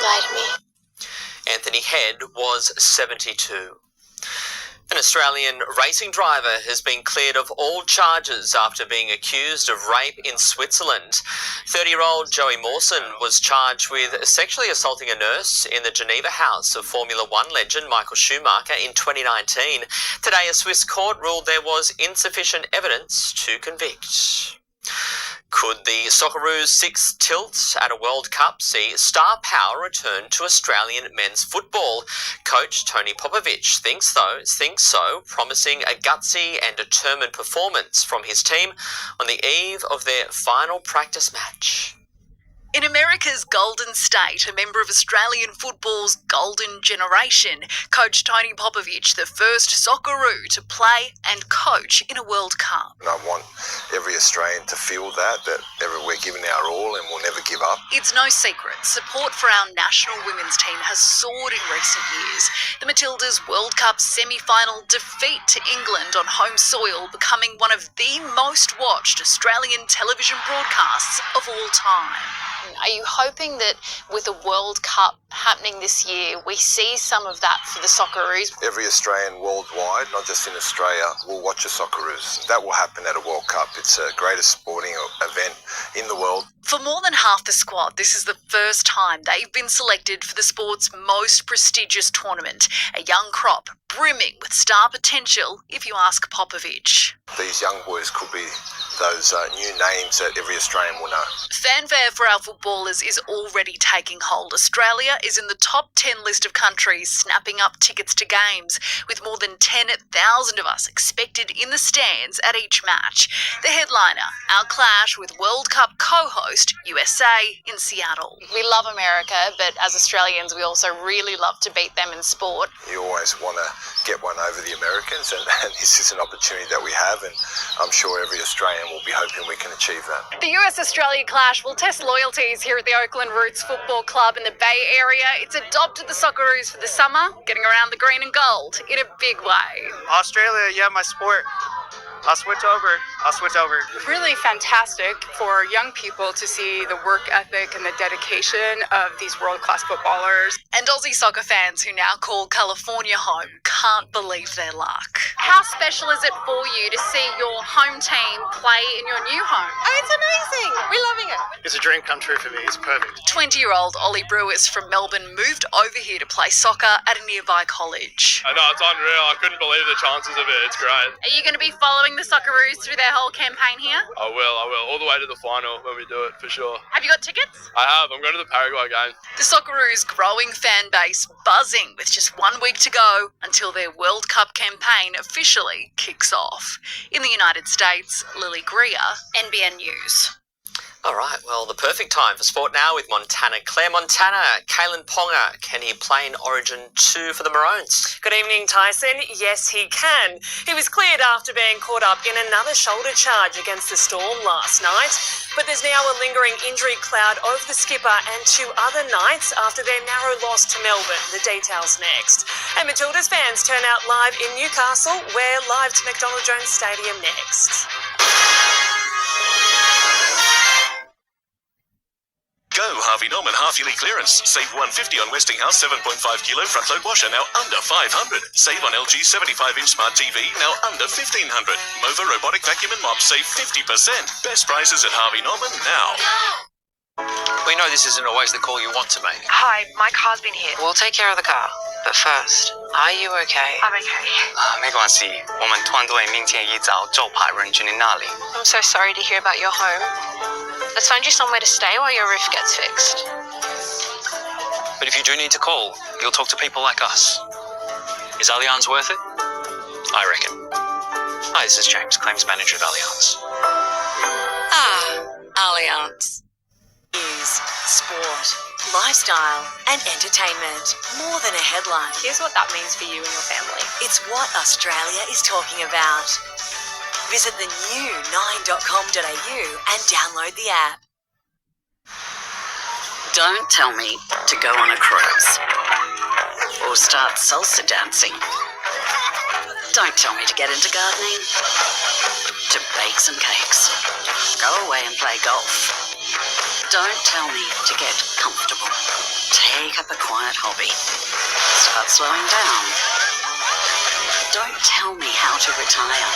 Lie to me. Anthony Head was 72. An Australian racing driver has been cleared of all charges after being accused of rape in Switzerland. 30-year-old Joey Mawson was charged with sexually assaulting a nurse in the Geneva house of Formula One legend Michael Schumacher in 2019. Today, a Swiss court ruled there was insufficient evidence to convict. Could the Socceroos' sixth tilt at a World Cup see star power return to Australian men's football? Coach Tony Popovich thinks so, promising a gutsy and determined performance from his team on the eve of their final practice match. In America's Golden State, a member of Australian football's golden generation, Coach Tony Popovich, the first Socceroo to play and coach in a World Cup. And I want every Australian to feel that we're giving our all and we'll never give up. It's no secret, support for our national women's team has soared in recent years. The Matildas' World Cup semi-final defeat to England on home soil, becoming one of the most watched Australian television broadcasts of all time. Are you hoping that with a World Cup happening this year, we see some of that for the Socceroos? Every Australian worldwide, not just in Australia, will watch the Socceroos. That will happen at a World Cup. It's the greatest sporting event in the world. For more than half the squad, this is the first time they've been selected for the sport's most prestigious tournament, a young crop brimming with star potential, if you ask Popovich. These young boys could be those new names that every Australian will know. Fanfare for our footballers is already taking hold. Australia is in the top 10 list of countries snapping up tickets to games, with more than 10,000 of us expected in the stands at each match. The headliner, our clash with World Cup co-host USA in Seattle. We love America, but as Australians, we also really love to beat them in sport. You always want to get one over the Americans, and this is an opportunity that we have, and I'm sure every Australian will be hoping we can achieve that. The US-Australia clash will test loyalties here at the Oakland Roots Football Club in the Bay Area. It's adopted the Socceroos for the summer, getting around the green and gold in a big way. Australia, yeah, my sport. I'll switch over. Really fantastic for young people to see the work ethic and the dedication of these world-class footballers. And Aussie soccer fans who now call California home can't believe their luck. How special is it for you to see your home team play in your new home? Oh, it's amazing. We're loving it. It's a dream come true for me. It's perfect. 20-year-old Ollie Brewis from Melbourne moved over here to play soccer at a nearby college. I know, it's unreal. I couldn't believe the chances of it. It's great. Are you going to be following the Socceroos through their whole campaign here? I will. All the way to the final when we do it, for sure. Have you got tickets? I have. I'm going to the Paraguay game. The Socceroos' growing fan base buzzing with just 1 week to go until their World Cup campaign officially kicks off. In the United States, Lily Greer, NBN News. All right, well, the perfect time for sport now with Montana. Claire Montana, Kalen Ponga, can he play in Origin 2 for the Maroons? Good evening, Tyson. Yes, he can. He was cleared after being caught up in another shoulder charge against the Storm last night. But there's now a lingering injury cloud over the skipper and 2 other Knights after their narrow loss to Melbourne. The details next. And Matildas fans turn out live in Newcastle. We're live to McDonald Jones Stadium next. Go Harvey Norman half-yearly clearance. Save $150 on Westinghouse 7.5 kilo front load washer, now under $500. Save on LG 75-inch smart TV, now under $1,500. Mova robotic vacuum and mop, save 50%. Best prices at Harvey Norman now. We know this isn't always the call you want to make. Hi, my car's been hit. We'll take care of the car. But first, are you okay? I'm okay. 没关系，我们团队明天一早就派人去你那里。 I'm so sorry to hear about your home. Let's find you somewhere to stay while your roof gets fixed. But if you do need to call, you'll talk to people like us. Is Allianz worth it? I reckon. Hi, this is James, Claims Manager of Allianz. Allianz. News, sport, lifestyle and entertainment. More than a headline. Here's what that means for you and your family. It's what Australia is talking about. Visit the new 9.com.au and download the app. Don't tell me to go on a cruise or start salsa dancing. Don't tell me to get into gardening, to bake some cakes, go away and play golf. Don't tell me to get comfortable, take up a quiet hobby, start slowing down. Don't tell me how to retire,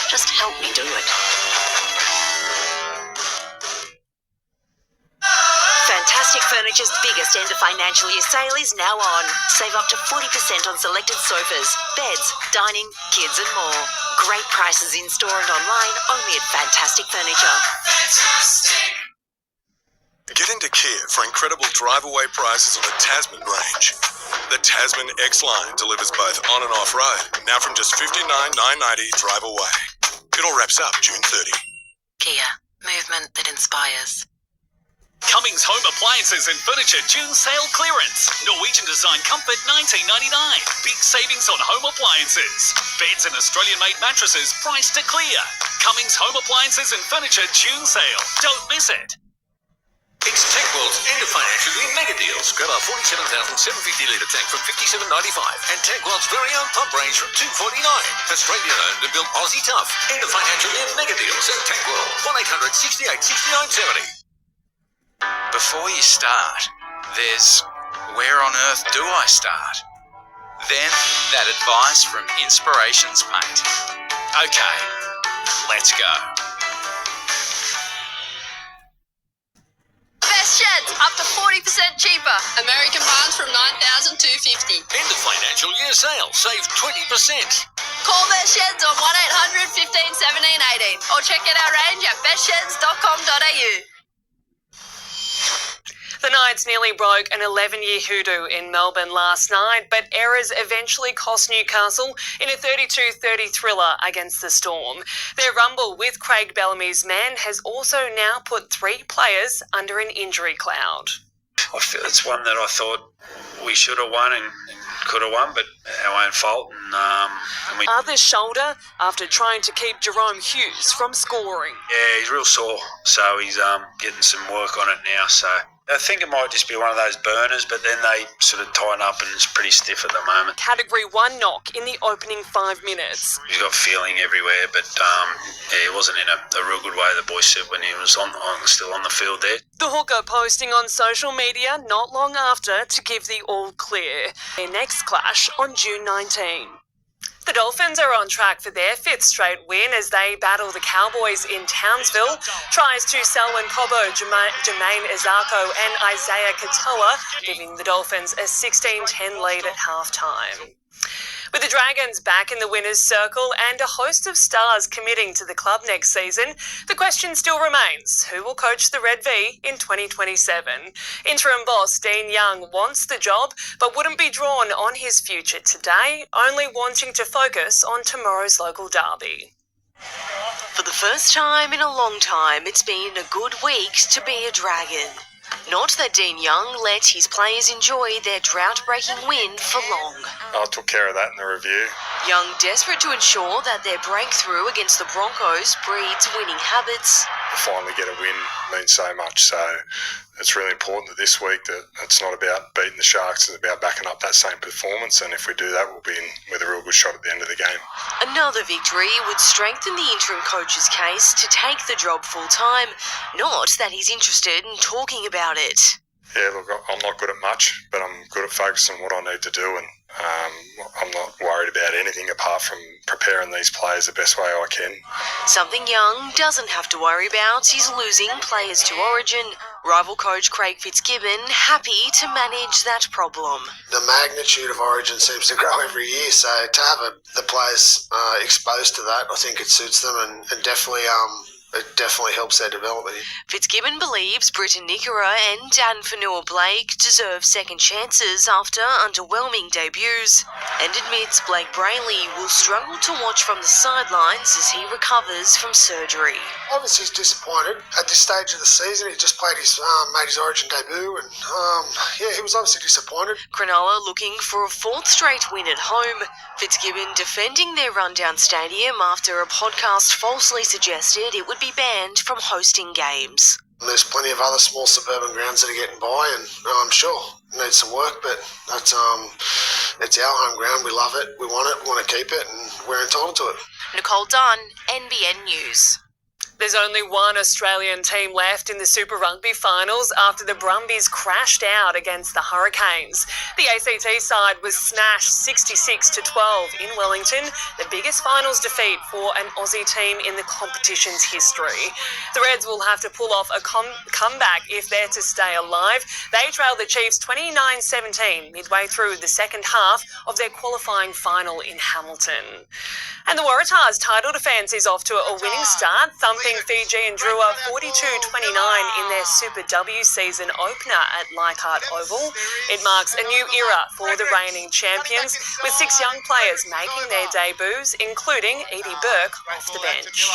just help me do it. Fantastic Furniture's biggest end of financial year sale is now on. Save up to 40% on selected sofas, beds, dining, kids and more. Great prices in store and online, only at Fantastic Furniture. Get into Kia for incredible drive-away prices on the Tasman range. The Tasman X-Line delivers both on and off-road, now from just $59,990 drive away. It all wraps up June 30. Kia, movement that inspires. Cummings Home Appliances and Furniture June sale clearance. Norwegian design comfort $19.99. Big savings on home appliances. Beds and Australian-made mattresses priced to clear. Cummings Home Appliances and Furniture June sale. Don't miss it. It's TechWorld's end of financial year mega deals. Grab our 47,750 litre tank from $57.95 and TechWorld's very own pump range from $249. Australian owned and built Aussie tough. End of financial year mega deals at TechWorld. 1-800-68-6970. Before you start, there's where on earth do I start? Then that advice from Inspirations Paint. Okay, let's go. Best sheds, up to 40% cheaper. American Barnes from $9,250. End of financial year sale. Save 20%. Call Best Sheds on 1-800 15 17 18 or check out our range at bestsheds.com.au. The Knights nearly broke an 11-year hoodoo in Melbourne last night, but errors eventually cost Newcastle in a 32-30 thriller against the Storm. Their rumble with Craig Bellamy's men has also now put 3 players under an injury cloud. I feel it's one that I thought we should have won and could have won, but our own fault. And we... Other shoulder after trying to keep Jerome Hughes from scoring. Yeah, he's real sore, so he's getting some work on it now, so... I think it might just be one of those burners, but then they sort of tighten up and it's pretty stiff at the moment. Category 1 knock in the opening 5 minutes. He's got feeling everywhere, but yeah, it wasn't in a real good way, the boy said, when he was still on the field there. The hooker posting on social media not long after to give the all clear. Their next clash on June 19. The Dolphins are on track for their 5th straight win as they battle the Cowboys in Townsville. Tries to Selwyn Cobbo, Jermaine Izako and Isaiah Katoa, giving the Dolphins a 16-10 lead at halftime. With the Dragons back in the winner's circle and a host of stars committing to the club next season, the question still remains, who will coach the Red V in 2027? Interim boss Dean Young wants the job, but wouldn't be drawn on his future today, only wanting to focus on tomorrow's local derby. For the first time in a long time, it's been a good week to be a Dragon. Not that Dean Young let his players enjoy their drought-breaking win for long. I took care of that in the review. Young desperate to ensure that their breakthrough against the Broncos breeds winning habits. To finally get a win means so much, so it's really important that this week that it's not about beating the Sharks, it's about backing up that same performance, and if we do that, we'll be in with a real good shot at the end of the game. Another victory would strengthen the interim coach's case to take the job full-time, not that he's interested in talking about it. Yeah, look, I'm not good at much, but I'm good at focusing on what I need to do, and I'm not worried about anything apart from preparing these players the best way I can. Something Young doesn't have to worry about is losing players to Origin. Rival coach Craig Fitzgibbon happy to manage that problem. The magnitude of Origin seems to grow every year, so to have the players exposed to that, I think it suits them and definitely it definitely helps their development. Fitzgibbon believes Britton Nickera and Dan Fanua-Blake deserve second chances after underwhelming debuts, and admits Blake Brayley will struggle to watch from the sidelines as he recovers from surgery. Obviously he's disappointed at this stage of the season. He just made his Origin debut and yeah, he was obviously disappointed. Cronulla looking for a 4th straight win at home. Fitzgibbon defending their rundown stadium after a podcast falsely suggested it would be banned from hosting games. There's plenty of other small suburban grounds that are getting by, and I'm sure it needs some work, but that's it's our home ground. We love it. We want it. We want to keep it, and we're entitled to it. Nicole Dunn, NBN News. There's only one Australian team left in the Super Rugby finals after the Brumbies crashed out against the Hurricanes. The ACT side was smashed 66-12 in Wellington, the biggest finals defeat for an Aussie team in the competition's history. The Reds will have to pull off a comeback if they're to stay alive. They trailed the Chiefs 29-17 midway through the second half of their qualifying final in Hamilton. And the Waratahs' title defence is off to a winning start, thumping Fiji and Drua 42-29 in their Super W season opener at Leichhardt Oval. It marks a new era for the reigning champions, with 6 young players making their debuts, including Edie Burke off the bench.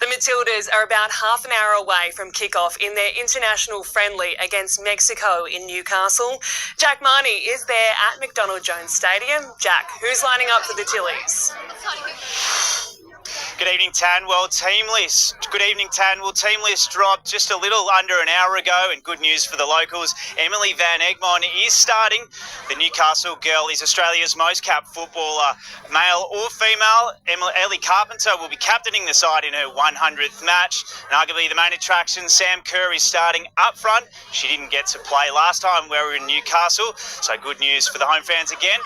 The Matildas are about half an hour away from kick-off in their international friendly against Mexico in Newcastle. Jack Marnie is there at McDonald Jones Stadium. Jack, who's lining up for the Tillies? Good evening, Tan. Well, team list. Good evening, Tan. Well, team list dropped just a little under an hour ago, and good news for the locals. Emily Van Egmond is starting. The Newcastle girl is Australia's most capped footballer, male or female. Ellie Carpenter will be captaining the side in her 100th match. And arguably the main attraction, Sam Kerr is starting up front. She didn't get to play last time we were in Newcastle, so good news for the home fans again.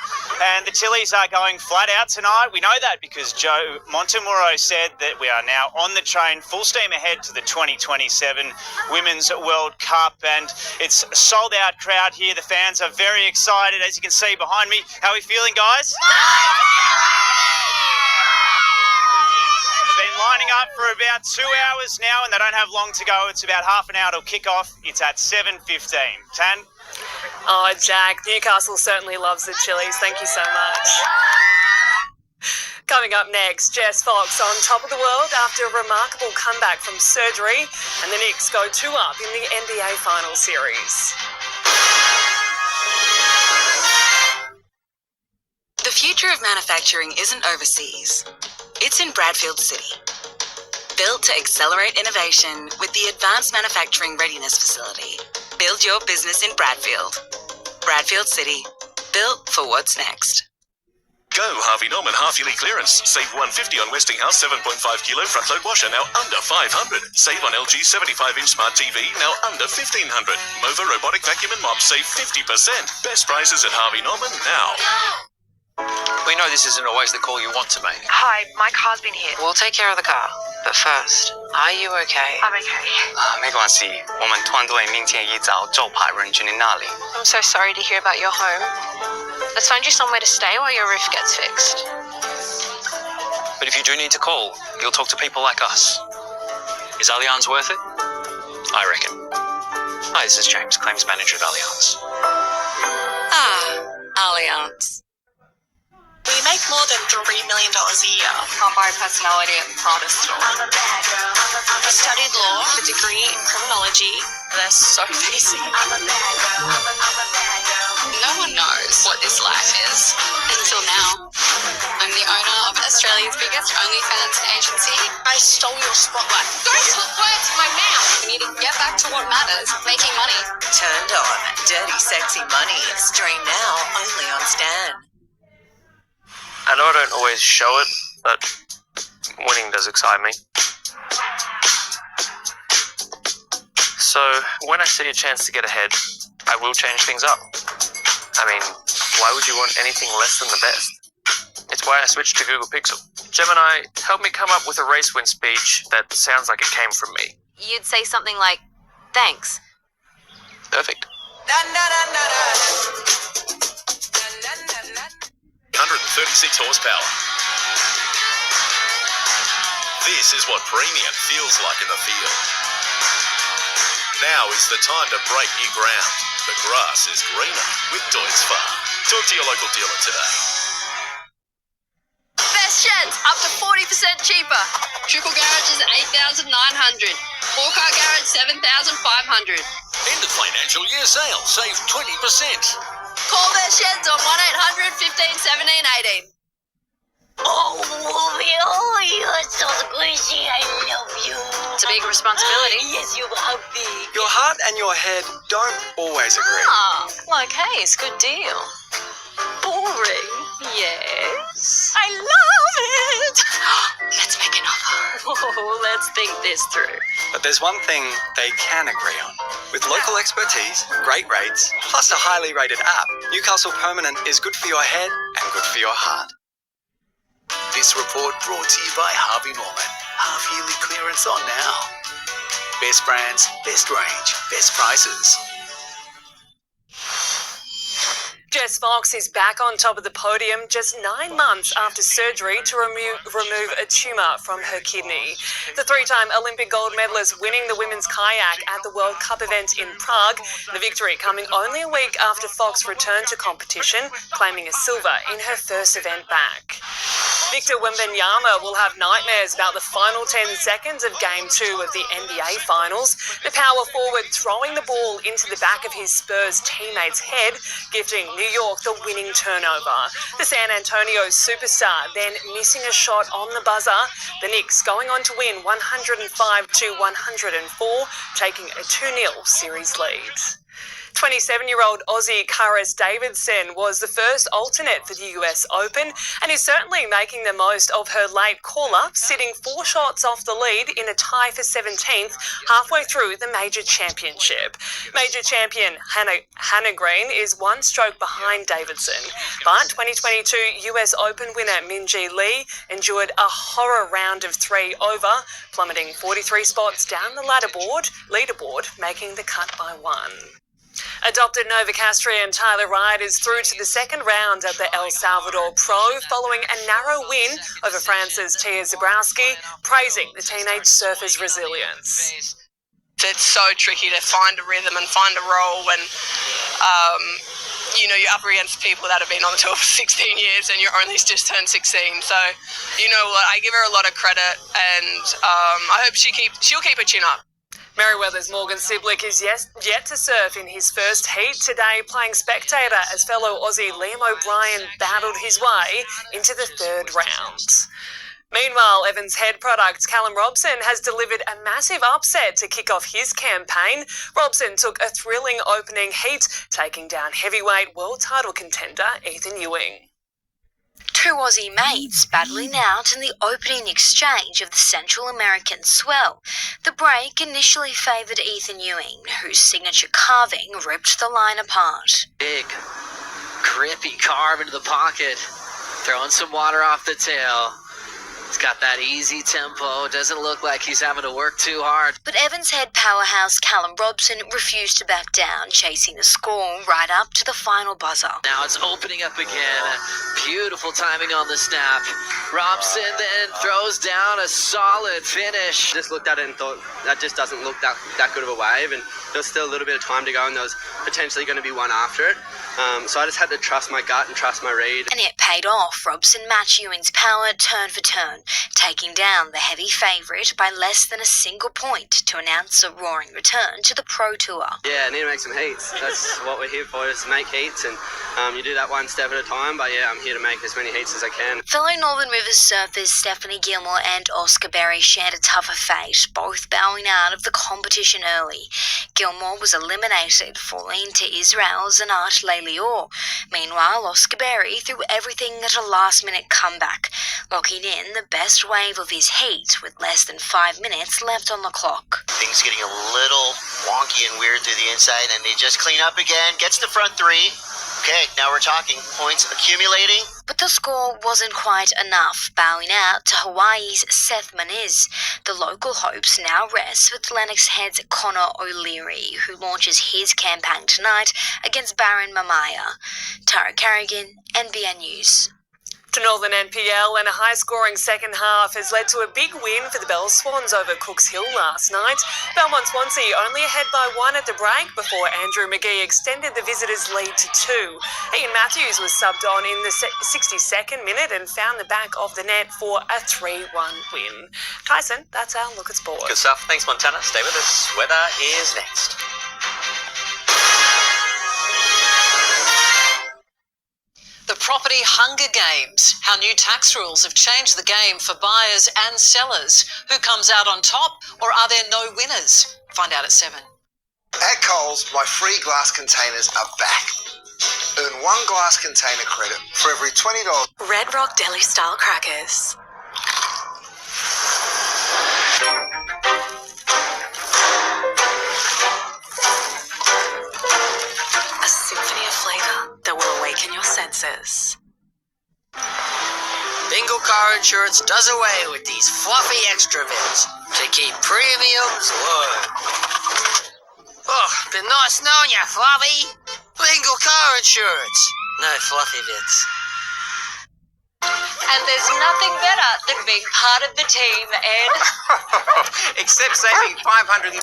And the Tillies are going flat out tonight. We know that because Joe Montemuro said that we are now on the train, full steam ahead to the 2027 Women's World Cup, and it's a sold-out crowd here. The fans are very excited, as you can see behind me. How are we feeling, guys? They've been lining up for about 2 hours now, and they don't have long to go. It's about half an hour till kick-off. It's at 7:15. Tan? Oh, Jack, Newcastle certainly loves the Chili's. Thank you so much. Coming up next, Jess Fox on top of the world after a remarkable comeback from surgery, and the Knicks go 2-up in the NBA Final Series. The future of manufacturing isn't overseas. It's in Bradfield City. Built to accelerate innovation with the Advanced Manufacturing Readiness Facility. Build your business in Bradfield. Bradfield City. Built for what's next. Go Harvey Norman half-yearly clearance. Save $150 on Westinghouse 7.5 kilo front-load washer, now under $500. Save on LG 75-inch smart TV, now under $1,500. Mova robotic vacuum and mop, save 50%. Best prices at Harvey Norman now. We know this isn't always the call you want to make. Hi, my car's been hit. We'll take care of the car. But first, are you okay? I'm okay. 没关系，我们团队明天一早就派人去你那里。 I'm so sorry to hear about your home. Let's find you somewhere to stay while your roof gets fixed. But if you do need to call, you'll talk to people like us. Is Allianz worth it? I reckon. Hi, this is James, Claims Manager at Allianz. Allianz. We make more than $3 million a year. Combo personality at the proudest store. I studied law with a degree in criminology. They're so basic. No one knows what this life is until now. I'm the owner of Australia's biggest OnlyFans agency. I stole your spotlight. Don't put words in my mouth. We need to get back to what matters, making money. Turned on. Dirty Sexy Money. Stream now only on Stan. I know I don't always show it, but winning does excite me. So, when I see a chance to get ahead, I will change things up. I mean, why would you want anything less than the best? It's why I switched to Google Pixel. Gemini, help me come up with a race win speech that sounds like it came from me. You'd say something like, thanks. Perfect. 136 horsepower. This is what premium feels like in the field. Now is the time to break new ground. The grass is greener with Deutz Farm. Talk to your local dealer today. Best sheds, up to 40% cheaper. Triple garage is $8,900. 4-car garage, $7,500. End of financial year sale. Save 20%. Call their sheds on 1-800 15 17 18. Oh, Movie, oh, you're so squishy. I love you. It's a big responsibility. Yes, you are big. Your heart and your head don't always agree. Ah, like, hey, it's a good deal. Boring. Yes. I love it. Let's make an offer. Oh, let's think this through. But there's one thing they can agree on. With local expertise, great rates, plus a highly rated app, Newcastle Permanent is good for your head and good for your heart. This report brought to you by Harvey Norman. Half-yearly clearance on now. Best brands, best range, best prices. Jess Fox is back on top of the podium just 9 months after surgery to remove a tumour from her kidney. The three-time Olympic gold medalist winning the women's kayak at the World Cup event in Prague, the victory coming only a week after Fox returned to competition, claiming a silver in her first event back. Victor Wembanyama will have nightmares about the final 10 seconds of Game 2 of the NBA Finals. The power forward throwing the ball into the back of his Spurs teammate's head, gifting New York the winning turnover. The San Antonio superstar then missing a shot on the buzzer. The Knicks going on to win 105-104, taking a 2-0 series lead. 27-year-old Aussie Karis Davidson was the first alternate for the US Open and is certainly making the most of her late call-up, sitting 4 shots off the lead in a tie for 17th halfway through the major championship. Major champion Hannah Green is 1 stroke behind Davidson, but 2022 US Open winner Minjee Lee endured a horror round of 3 over, plummeting 43 spots down the leaderboard, making the cut by 1. Adopted Novocastrian Tyler Wright is through to the second round at the El Salvador Pro following a narrow win over France's Tia Zabrowski, praising the teenage surfer's resilience. It's so tricky to find a rhythm and find a role when, you're up against people that have been on the tour for 16 years and you're only just turned 16. So, you know what, I give her a lot of credit and I hope she'll keep her chin up. Merryweather's Morgan Siblick is yet to surf in his first heat today, playing spectator as fellow Aussie Liam O'Brien battled his way into the third round. Meanwhile, Evans head product Callum Robson has delivered a massive upset to kick off his campaign. Robson took a thrilling opening heat, taking down heavyweight world title contender Ethan Ewing. 2 Aussie mates battling out in the opening exchange of the Central American swell. The break initially favoured Ethan Ewing, whose signature carving ripped the line apart. Big, grippy carve into the pocket, throwing some water off the tail. He's got that easy tempo, doesn't look like he's having to work too hard. But Evans head powerhouse Callum Robson refused to back down, chasing the score right up to the final buzzer. Now it's opening up again. Beautiful timing on the snap. Robson then throws down a solid finish. Just looked at it and thought, that just doesn't look that good of a wave, and there's still a little bit of time to go, and there was potentially going to be one after it. So I just had to trust my gut and trust my read. And it paid off. Robson matched Ewing's power turn for turn, taking down the heavy favourite by less than a single point to announce a roaring return to the Pro Tour. Yeah, I need to make some heats. That's what we're here for, is to make heats, and you do that one step at a time, but yeah, I'm here to make as many heats as I can. Fellow Northern Rivers surfers Stephanie Gilmore and Oscar Berry shared a tougher fate, both bowing out of the competition early. Gilmore was eliminated, falling to Israel's Anat Leilior. Meanwhile, Oscar Berry threw everything at a last-minute comeback, locking in the best wave of his heat with less than 5 minutes left on the clock. Things getting a little wonky and weird through the inside, and they just clean up again. Gets the front 3. Okay, now we're talking. Points accumulating. But the score wasn't quite enough, bowing out to Hawaii's Seth Maniz. The local hopes now rest with Lennox Head's Connor O'Leary, who launches his campaign tonight against Baron Mamaya. Tara Carrigan, NBN News. To Northern NPL, and a high-scoring second half has led to a big win for the Bell Swans over Cooks Hill last night. Belmont Swansea only ahead by 1 at the break before Andrew McGee extended the visitors' lead to 2. Ian Matthews was subbed on in the 62nd minute and found the back of the net for a 3-1 win. Tyson, that's our look at sport. Good stuff. Thanks, Montana. Stay with us. Weather is next. The property Hunger Games, how new tax rules have changed the game for buyers and sellers. Who comes out on top, or are there no winners? Find out at 7. At Coles, my free glass containers are back. Earn 1 glass container credit for every $20. Red Rock Deli style crackers. A symphony of flavour that will awaken your senses. Bingo Car Insurance does away with these fluffy extra bits to keep premiums low. Oh, been nice knowing you, Fluffy. Bingo Car Insurance. No fluffy bits. And there's nothing better than being part of the team, Ed. Except saving $532.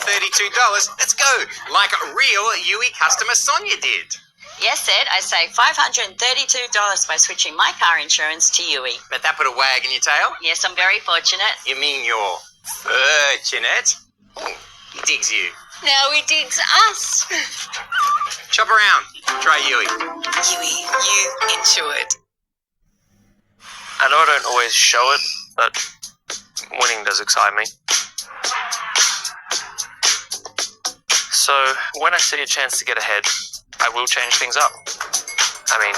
Let's go, like real Yui customer Sonia did. Yes, Ed, I saved $532 by switching my car insurance to Yui. Bet that put a wag in your tail? Yes, I'm very fortunate. You mean you're fortunate? Oh, he digs you. Now he digs us. Shop around. Try Yui. Yui, you insured. I know I don't always show it, but winning does excite me. So, when I see a chance to get ahead, I will change things up. I mean,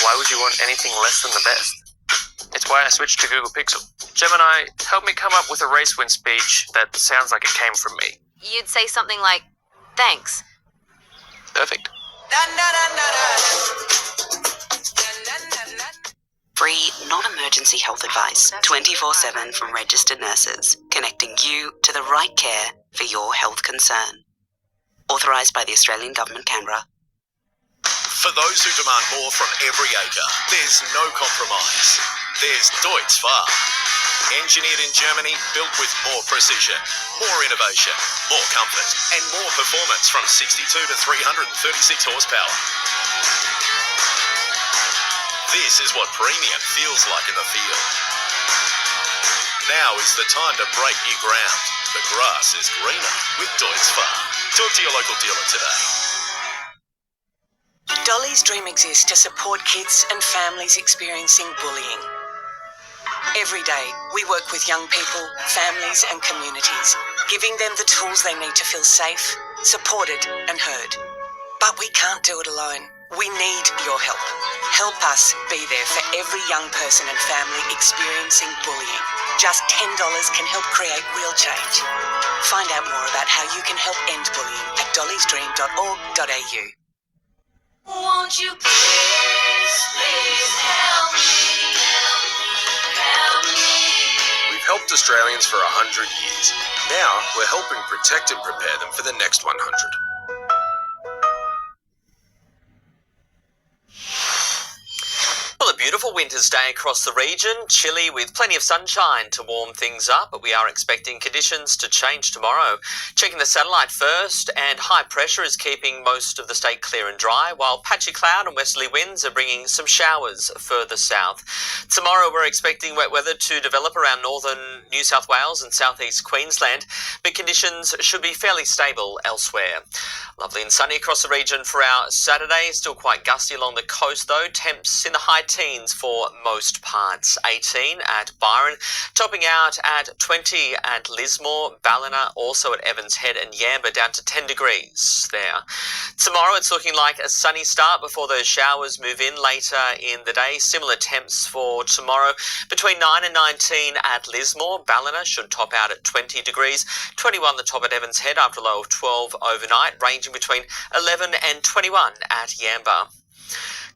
why would you want anything less than the best? It's why I switched to Google Pixel. Gemini, help me come up with a race win speech that sounds like it came from me. You'd say something like, thanks. Perfect. Free, non-emergency health advice 24/7 from registered nurses, connecting you to the right care for your health concern. Authorised by the Australian Government, Canberra. For those who demand more from every acre, there's no compromise. There's Deutz Fahr. Engineered in Germany, built with more precision, more innovation, more comfort, and more performance from 62 to 336 horsepower. This is what premium feels like in the field. Now is the time to break new ground. The grass is greener with Deutz Fahr. Talk to your local dealer today. Dolly's Dream exists to support kids and families experiencing bullying. Every day, we work with young people, families and communities, giving them the tools they need to feel safe, supported and heard. But we can't do it alone. We need your help. Help us be there for every young person and family experiencing bullying. Just $10 can help create real change. Find out more about how you can help end bullying at dollysdream.org.au. Won't you please help me, help me. We've helped Australians for 100 years. Now we're helping protect and prepare them for the next 100. Well, a beautiful winter's day across the region, chilly with plenty of sunshine to warm things up, but we are expecting conditions to change tomorrow. Checking the satellite first, and high pressure is keeping most of the state clear and dry, while patchy cloud and westerly winds are bringing some showers further south. Tomorrow we're expecting wet weather to develop around northern New South Wales and southeast Queensland, but conditions should be fairly stable elsewhere. Lovely and sunny across the region for our Saturday, still quite gusty along the coast though, temps in the high teens for most parts. 18 at Byron, topping out at 20 at Lismore, Ballina, also at Evans Head and Yamba, down to 10 degrees there. Tomorrow it's looking like a sunny start before those showers move in later in the day. Similar temps for tomorrow, between 9 and 19 at Lismore. Ballina should top out at 20 degrees, 21 the top at Evans Head after a low of 12 overnight, ranging between 11 and 21 at Yamba.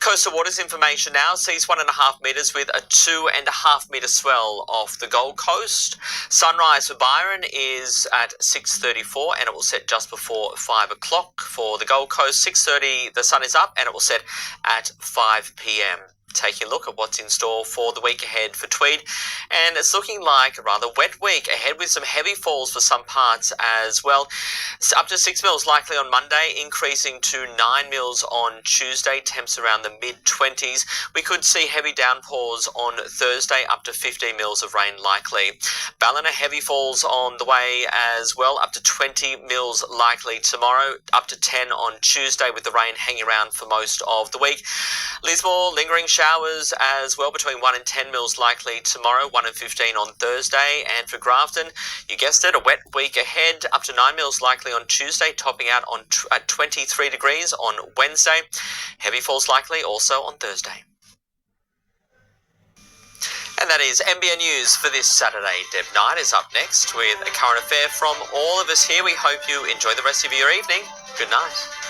Coastal waters information now sees 1.5 metres with a 2.5 metre swell off the Gold Coast. Sunrise for Byron is at 6:34 and it will set just before 5 o'clock. For the Gold Coast, 6:30 the sun is up and it will set at 5 p.m. Taking a look at what's in store for the week ahead for Tweed, and it's looking like a rather wet week ahead with some heavy falls for some parts as well. It's up to 6 mils likely on Monday, increasing to 9 mils on Tuesday, temps around the mid-20s. We could see heavy downpours on Thursday, up to 15 mils of rain likely. Ballina, heavy falls on the way as well, up to 20 mils likely tomorrow, up to 10 on Tuesday, with the rain hanging around for most of the week. Lismore, lingering showers as well, between 1 and 10 mils likely tomorrow, 1 and 15 on Thursday. And for Grafton, you guessed it, a wet week ahead, up to 9 mils likely on Tuesday, topping out on at 23 degrees on Wednesday. Heavy falls likely also on Thursday. And that is NBN News for this Saturday. Deb Knight is up next with a current affair from all of us here. We hope you enjoy the rest of your evening. Good night.